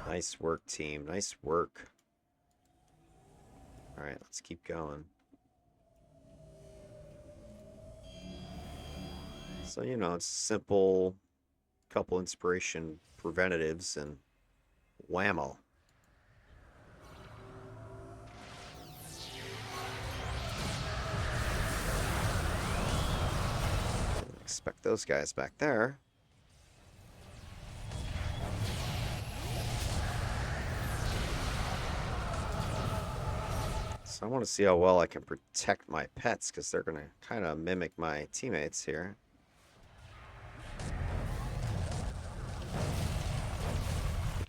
Nice work, team. Nice work. All right, let's keep going. So, you know, it's simple. Couple inspiration preventatives and whammo. Didn't expect those guys back there. So I want to see how well I can protect my pets because they're going to kind of mimic my teammates here.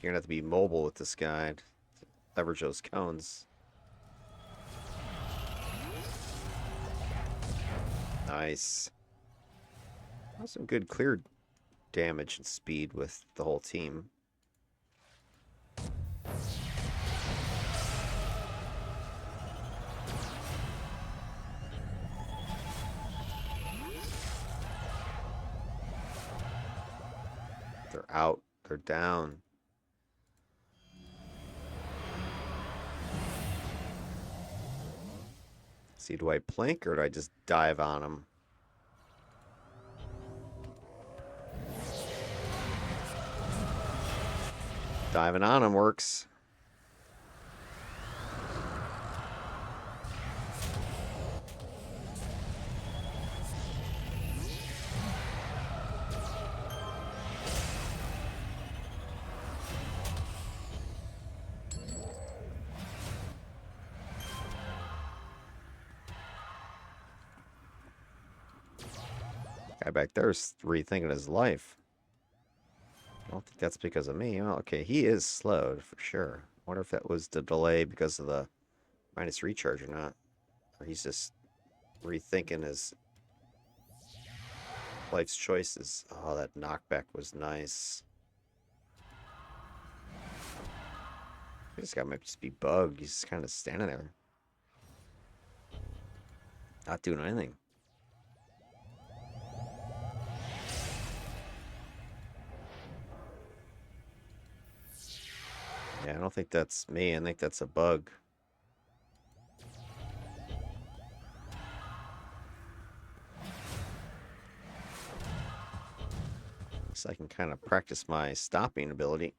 You're gonna have to be mobile with this guy to leverage those cones. Nice. Some good clear damage and speed with the whole team. They're out. They're down. See, do I plink or do I just dive on them? Diving on them works. Guy back there's rethinking his life. I don't think that's because of me. Well, okay, he is slowed for sure. I wonder if that was the delay because of the minus recharge or not. Or he's just rethinking his life's choices. Oh, that knockback was nice. This guy might just be bugged. He's kind of standing there. Not doing anything. Yeah, I don't think that's me. I think that's a bug. So I can kind of practice my stopping ability.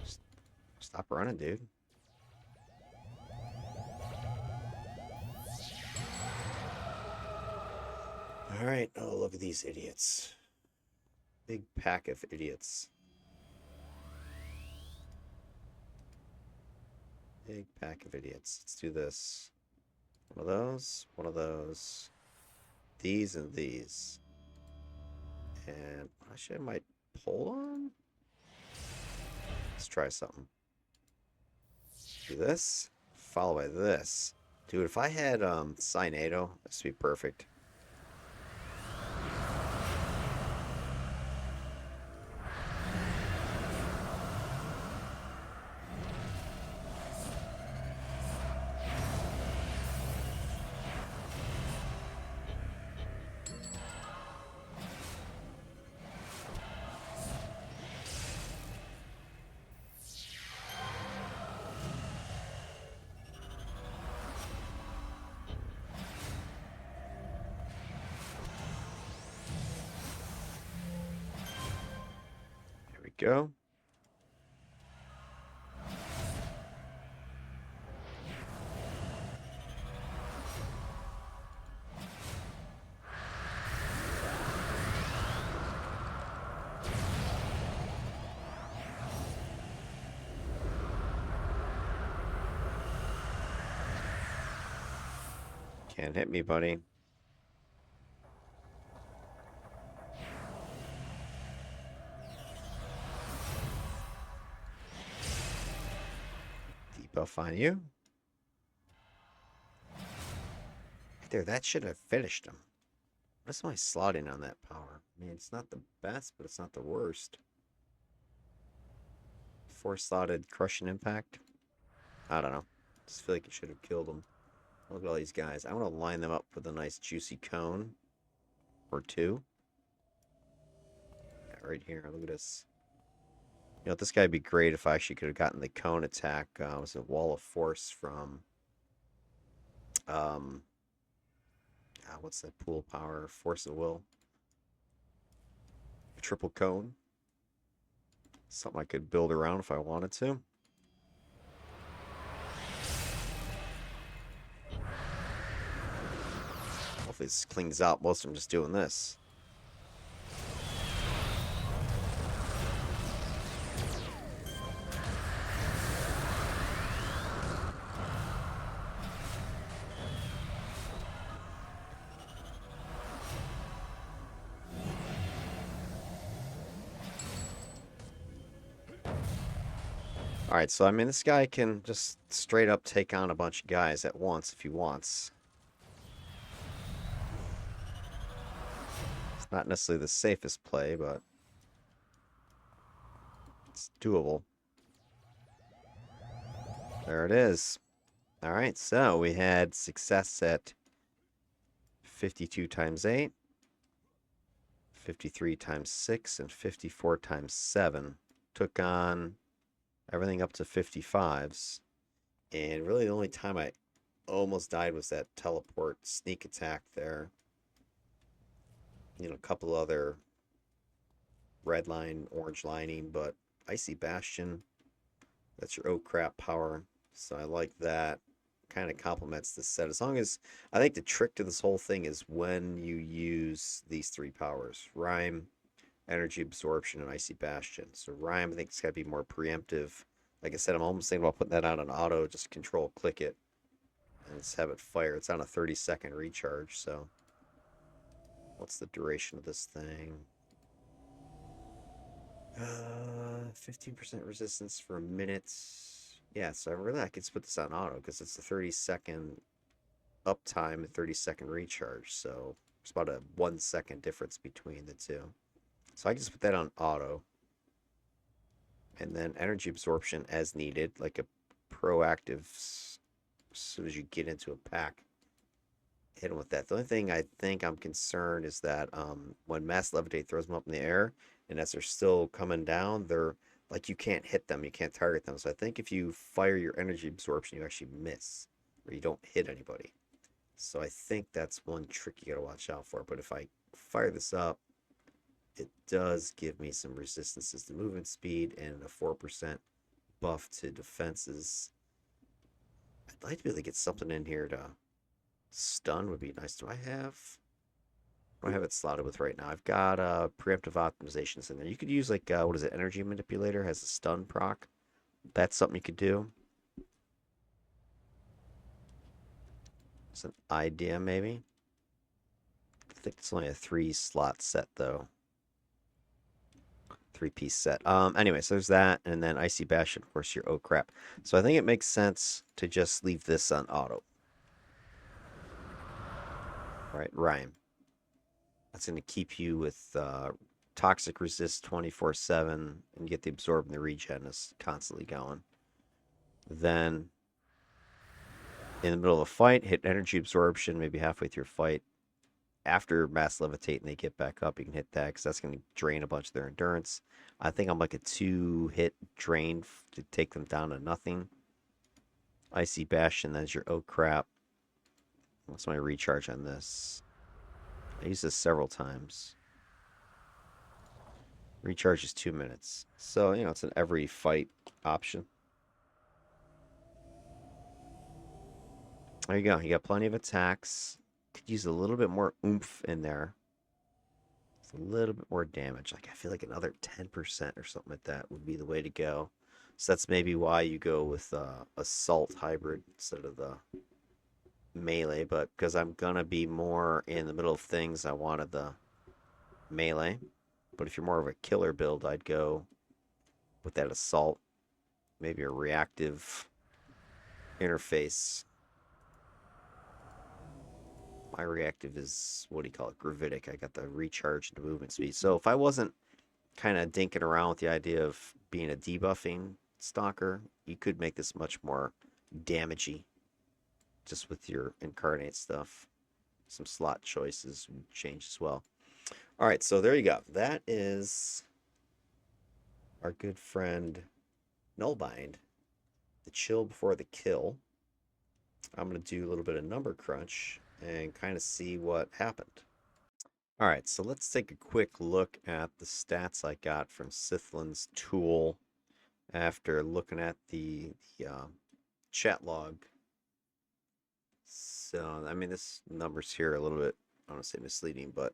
Just stop running, dude. All right. Oh, look at these idiots. Big pack of idiots. Big pack of idiots. Let's do this. One of those. One of those. These and these. And actually, I might pull on. Let's try something. Do this. Followed by this. Dude, if I had Cynado, this would be perfect. Go. Can't hit me, buddy. Debuff on you. There, that should have finished him. What's my slotting on that power? I mean, it's not the best, but it's not the worst. 4-slotted crushing impact. I don't know. Just feel like it should have killed him. Look at all these guys. I want to line them up with a nice juicy cone or two. Yeah, right here. Look at this. You know, this guy would be great if I actually could have gotten the cone attack. It was a wall of force from what's that pool power? Force of will. A triple cone. Something I could build around if I wanted to. Hopefully this cleans out. Most of them just doing this. Alright, so I mean, this guy can just straight up take on a bunch of guys at once if he wants. Not necessarily the safest play, but it's doable. There it is. All right, so we had success at 52 times 8, 53 times 6, and 54 times 7. Took on everything up to 55s. And really the only time I almost died was that teleport sneak attack there. You know, a couple other red line, orange lining, but Icy Bastion, that's your oh crap power. So I like that. Kind of complements the set. As long as, I think the trick to this whole thing is when you use these three powers: Rhyme, Energy Absorption, and Icy Bastion. So Rhyme, I think it's got to be more preemptive. Like I said, I'm almost thinking about putting that on an auto, just control click it and just have it fire. It's on a 30-second recharge, so what's the duration of this thing? 15% resistance for a minute. Yeah, so I could just put this on auto because it's a 30-second uptime and 30-second recharge. So it's about a 1 second difference between the two. So I can just put that on auto. And then energy absorption as needed, like a proactive, as soon as you get into a pack, hit them with that. The only thing I think I'm concerned is that when Mass Levitate throws them up in the air, and as they're still coming down, they're like, you can't hit them, you can't target them. So I think if you fire your energy absorption, you actually miss, or you don't hit anybody. So I think that's one trick you gotta watch out for. But if I fire this up, it does give me some resistances to movement speed and a 4% buff to defenses. I'd like to be able to get something in here to stun would be nice. Do I have it slotted with right now? I've got preemptive optimizations in there. You could use like what is it? Energy Manipulator has a stun proc. That's something you could do. It's an idea maybe. I think it's only a 3-slot set though. 3-piece set. Anyway, so there's that, and then Icy Bastion, of course, your oh crap. So I think it makes sense to just leave this on auto. All right, Rhyme. That's going to keep you with toxic resist 24/7 and get the absorb and the regen is constantly going. Then in the middle of a fight, hit energy absorption, maybe halfway through a fight. After mass levitate and they get back up, you can hit that because that's going to drain a bunch of their endurance. I think I'm like a 2-hit drain to take them down to nothing. Icy Bastion, that's your oh crap. What's my recharge on this? I used this several times. Recharge is 2 minutes. So, you know, it's an every fight option. There you go. You got plenty of attacks. Could use a little bit more oomph in there. It's a little bit more damage. Like, I feel like another 10% or something like that would be the way to go. So that's maybe why you go with Assault Hybrid instead of the Melee. But because I'm going to be more in the middle of things, I wanted the Melee. But if you're more of a killer build, I'd go with that Assault. Maybe a reactive interface. My reactive is, what do you call it, gravitic. I got the recharge and the movement speed. So if I wasn't kind of dinking around with the idea of being a debuffing stalker, you could make this much more damagey just with your incarnate stuff. Some slot choices would change as well. All right, so there you go. That is our good friend Null Bind, the chill before the kill. I'm going to do a little bit of number crunch and kind of see what happened. All right, so let's take a quick look at the stats I got from Sithlin's tool after looking at the chat log. So, I mean, this number's here a little bit, I don't want to say misleading, but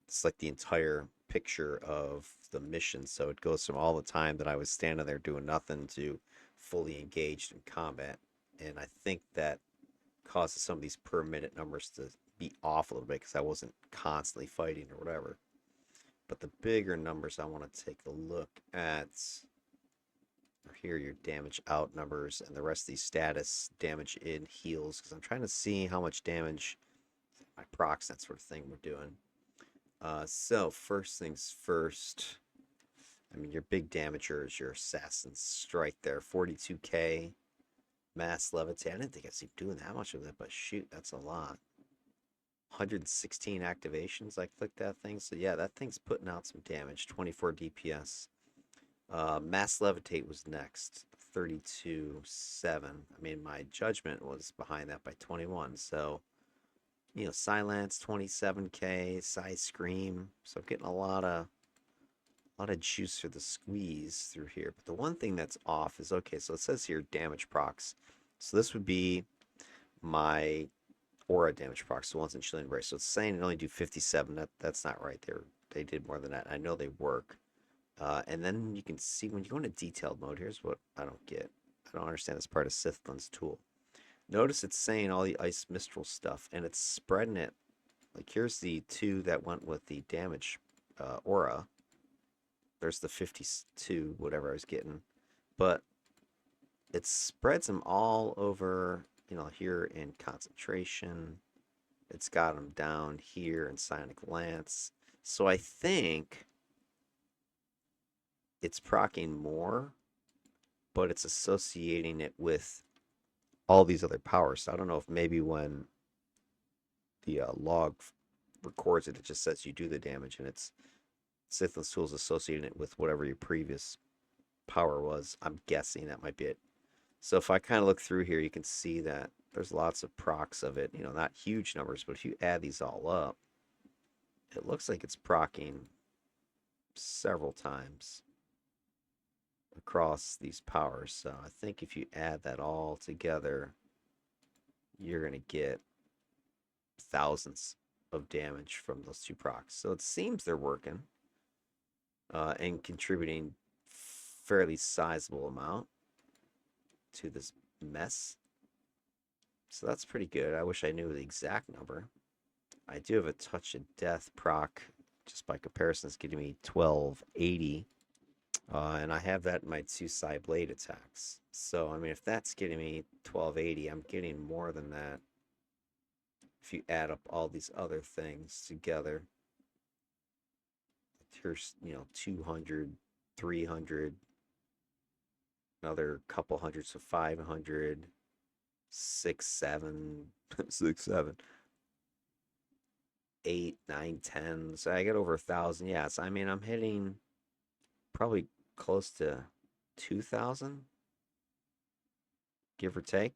it's like the entire picture of the mission. So it goes from all the time that I was standing there doing nothing to fully engaged in combat. And I think that causes some of these per minute numbers to be off a little bit because I wasn't constantly fighting or whatever. But the bigger numbers I want to take a look at are here, your damage out numbers and the rest of these status damage in heals, because I'm trying to see how much damage my procs, that sort of thing, we're doing. So first things first. I mean, your big damager is your Assassin's Strike there, 42k. Mass Levitate. I didn't think I'd see doing that much of it, but shoot, that's a lot. 116 activations. I clicked that thing. So yeah, that thing's putting out some damage. 24 DPS. Mass Levitate was next. 32.7. I mean, my judgment was behind that by 21. So, Silence 27k, Size Scream. So I'm getting a lot of juice for the squeeze through here. But the one thing that's off is, okay, so it says here damage procs. So this would be my aura damage procs, the ones in Chilling Embrace. So it's saying it only do 57. That's not right. They did more than that. I know they work. And then you can see when you go into detailed mode, here's what I don't get. I don't understand this part of Sithlin's tool. Notice it's saying all the Ice Mistral stuff, and it's spreading it. Like here's the 2 that went with the damage aura. There's the 52, whatever I was getting. But it spreads them all over, here in concentration. It's got them down here in Psionic Lance. So I think it's proccing more, but it's associating it with all these other powers. So I don't know if maybe when the log records it, it just says you do the damage, and it's Sithlin's tools associating it with whatever your previous power was. I'm guessing that might be it. So if I kind of look through here, you can see that there's lots of procs of it. Not huge numbers, but if you add these all up, it looks like it's proccing several times across these powers. So I think if you add that all together, you're going to get thousands of damage from those 2 procs. So it seems they're working and contributing fairly sizable amount to this mess. So that's pretty good. I wish I knew the exact number. I do have a Touch of Death proc, just by comparison, it's getting me 1280. And I have that in my 2 side blade attacks. So, I mean, if that's getting me 1280, I'm getting more than that if you add up all these other things together. Here's, 200, 300, another couple hundred, so 500, 6, 7, 6, 7, 8, 9, 10. So I get over 1,000. Yeah, so I mean, I'm hitting probably close to 2,000, give or take.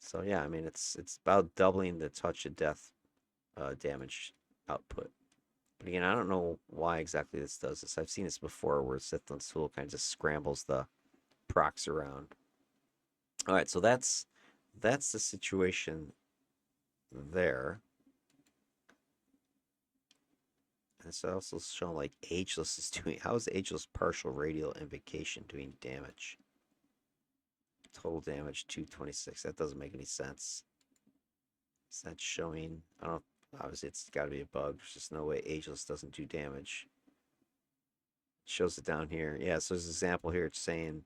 So yeah, I mean, it's about doubling the Touch of Death damage output. But again, I don't know why exactly this does this. I've seen this before where Sithlin's tool kind of just scrambles the procs around. All right, so that's the situation there. And it's also shown like Ageless is doing. How is Ageless Partial Radial Invocation doing damage? Total damage 226. That doesn't make any sense. Is that showing? I don't know. Obviously, it's got to be a bug. There's just no way Ageless doesn't do damage. It shows it down here. Yeah, so there's an example here. It's saying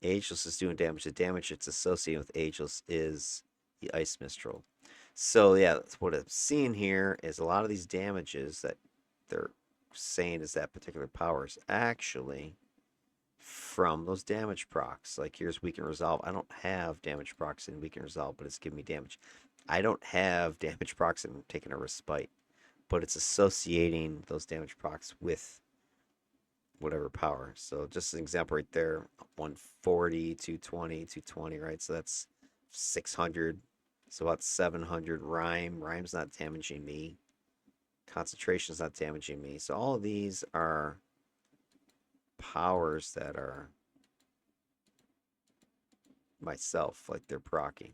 Ageless is doing damage. The damage it's associated with Ageless is the Ice Mistral. So yeah, what I'm seeing here is a lot of these damages that they're saying is that particular power is actually from those damage procs. Like here's Weaken Resolve. I don't have damage procs in Weaken Resolve, but it's giving me damage. I don't have damage procs and taking a Respite, but it's associating those damage procs with whatever power. So just an example right there, 140, 220, 220, right? So that's 600. So about 700. Rhyme's not damaging me. Concentration's not damaging me. So all of these are powers that are myself, like they're proccing.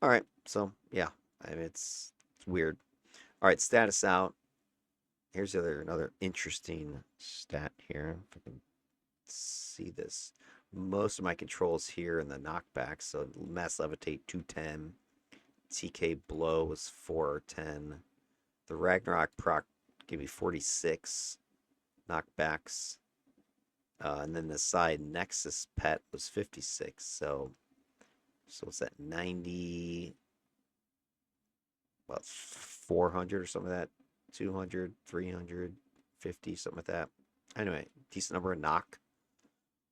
All right, so yeah, I mean it's weird. All right, status out. Here's another interesting stat here. If I can see this. Most of my controls here in the knockback. So Mass Levitate 210. TK Blow was 410. The Ragnarok proc gave me 46 knockbacks. And then the side Nexus Pet was 56. So what's that? 90. Well, 400 or something like that. 200, 350, something like that. Anyway, decent number of knock.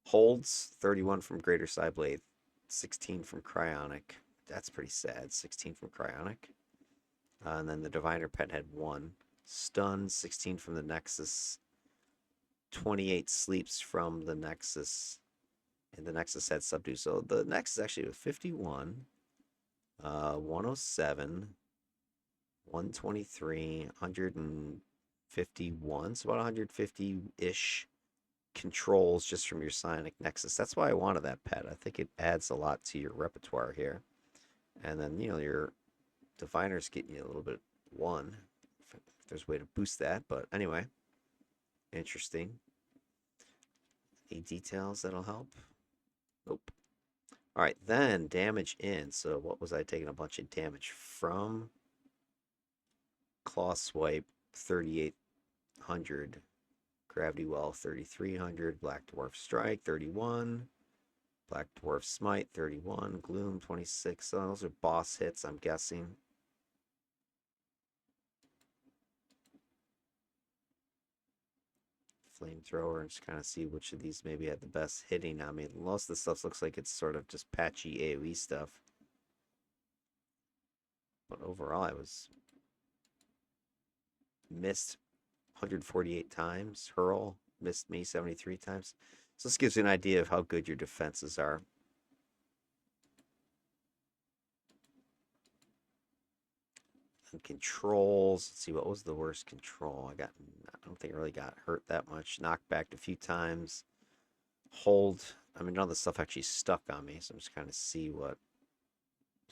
Holds 31 from Greater Psyblade, 16 from Cryonic. That's pretty sad. 16 from Cryonic. And then the Diviner Pen had 1. Stun 16 from the Nexus. 28 sleeps from the Nexus. And the Nexus had Subdue. So the Nexus actually was 51, 107, 123, 151. So about 150-ish controls just from your Psionic Nexus. That's why I wanted that pet. I think it adds a lot to your repertoire here. And then, you know, your Diviner's getting you a little bit 1. If there's a way to boost that. But anyway, interesting. Any details that'll help? Nope. All right, then damage in. So what was I taking a bunch of damage from? Claw Swipe, 3,800. Gravity Well, 3,300. Black Dwarf Strike, 31. Black Dwarf Smite, 31. Gloom, 26. So those are boss hits, I'm guessing. Flamethrower, and just kind of see which of these maybe had the best hitting. I mean, most of the stuff looks like it's sort of just patchy AoE stuff. But overall, I was missed 148 times. Hurl missed me 73 times. So this gives you an idea of how good your defenses are. And controls. Let's see, what was the worst control? I don't think I really got hurt that much. Knocked back a few times. Hold. I mean, none of the stuff actually stuck on me, so I'm just kind of see what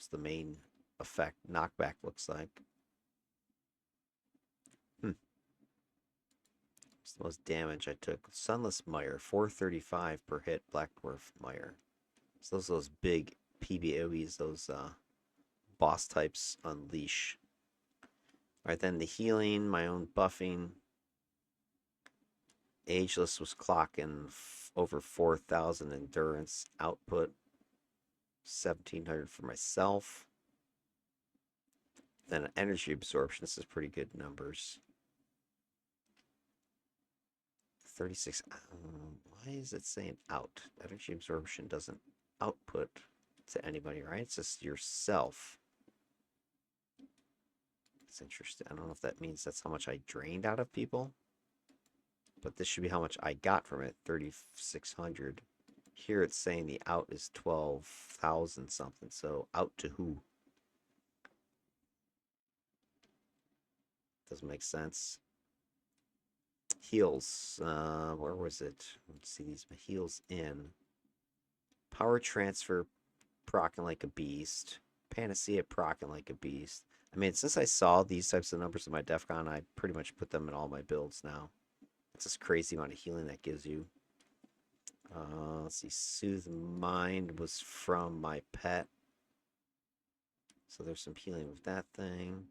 the main effect knockback looks like. It's the most damage I took. Sunless Mire, 435 per hit. Black Dwarf Mire. So those big PBOEs, those boss types unleash. Alright, then the healing, my own buffing. Ageless was clocking over 4,000 endurance output. 1,700 for myself. Then energy absorption. This is pretty good numbers. 36. Why is it saying out? Energy absorption doesn't output to anybody, right? It's just yourself. It's interesting. I don't know if that means that's how much I drained out of people. But this should be how much I got from it. 3,600. Here it's saying the out is 12,000 something. So out to who? Doesn't make sense. Heals. Where was it? Let's see these heals in. Power transfer, procking like a beast. Panacea, procking like a beast. I mean, since I saw these types of numbers in my DEFCON, I pretty much put them in all my builds now. It's just crazy amount of healing that gives you. Let's see. Soothe Mind was from my pet. So there's some healing with that thing.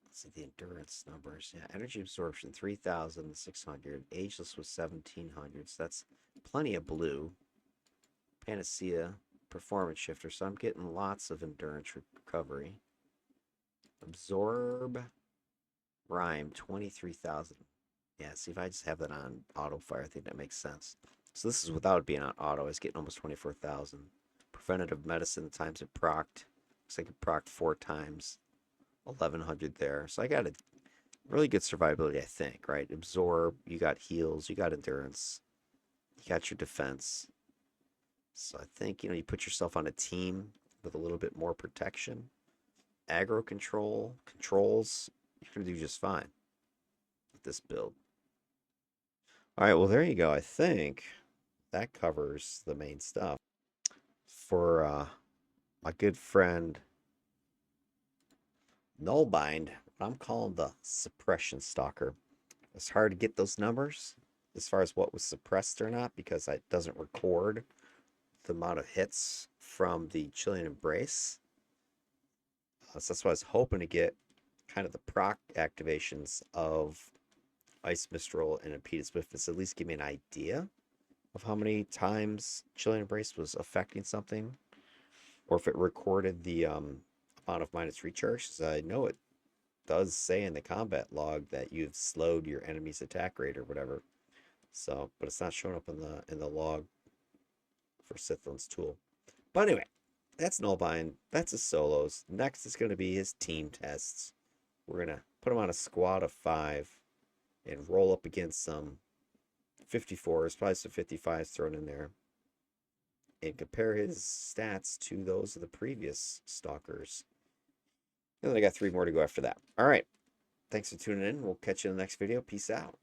Let's see the endurance numbers. Yeah, energy absorption 3,600. Ageless was 1,700. So that's plenty of blue. Panacea, performance shifter. So I'm getting lots of endurance recovery. Absorb, rhyme 23,000. Yeah, see if I just have that on auto fire, I think that makes sense. So this is without it being on auto. I was getting almost 24,000. Preventative medicine, the times it procced. Looks like it procced 4 times. 1,100 there. So I got a really good survivability, I think, right? Absorb, you got heals, you got endurance, you got your defense. So I think, you know, you put yourself on a team with a little bit more protection. Aggro controls, you're going to do just fine with this build. All right, well, there you go. I think that covers the main stuff. For my good friend Null Bind, what I'm calling the Suppression Stalker. It's hard to get those numbers as far as what was suppressed or not because it doesn't record the amount of hits from the Chilean Embrace. So that's why I was hoping to get kind of the proc activations of Ice Mistral and Impeded Swiftness, at least give me an idea of how many times Chilean Embrace was affecting something, or if it recorded the amount of minus recharge, because I know it does say in the combat log that you've slowed your enemy's attack rate or whatever. So, but it's not showing up in the log for Sithlin's tool. But anyway, that's Null Bind. That's his solos. Next is going to be his team tests. We're going to put him on a squad of 5 and roll up against some 54s, probably some 55s thrown in there, and compare his stats to those of the previous Stalkers. And then I got 3 more to go after that. All right. Thanks for tuning in. We'll catch you in the next video. Peace out.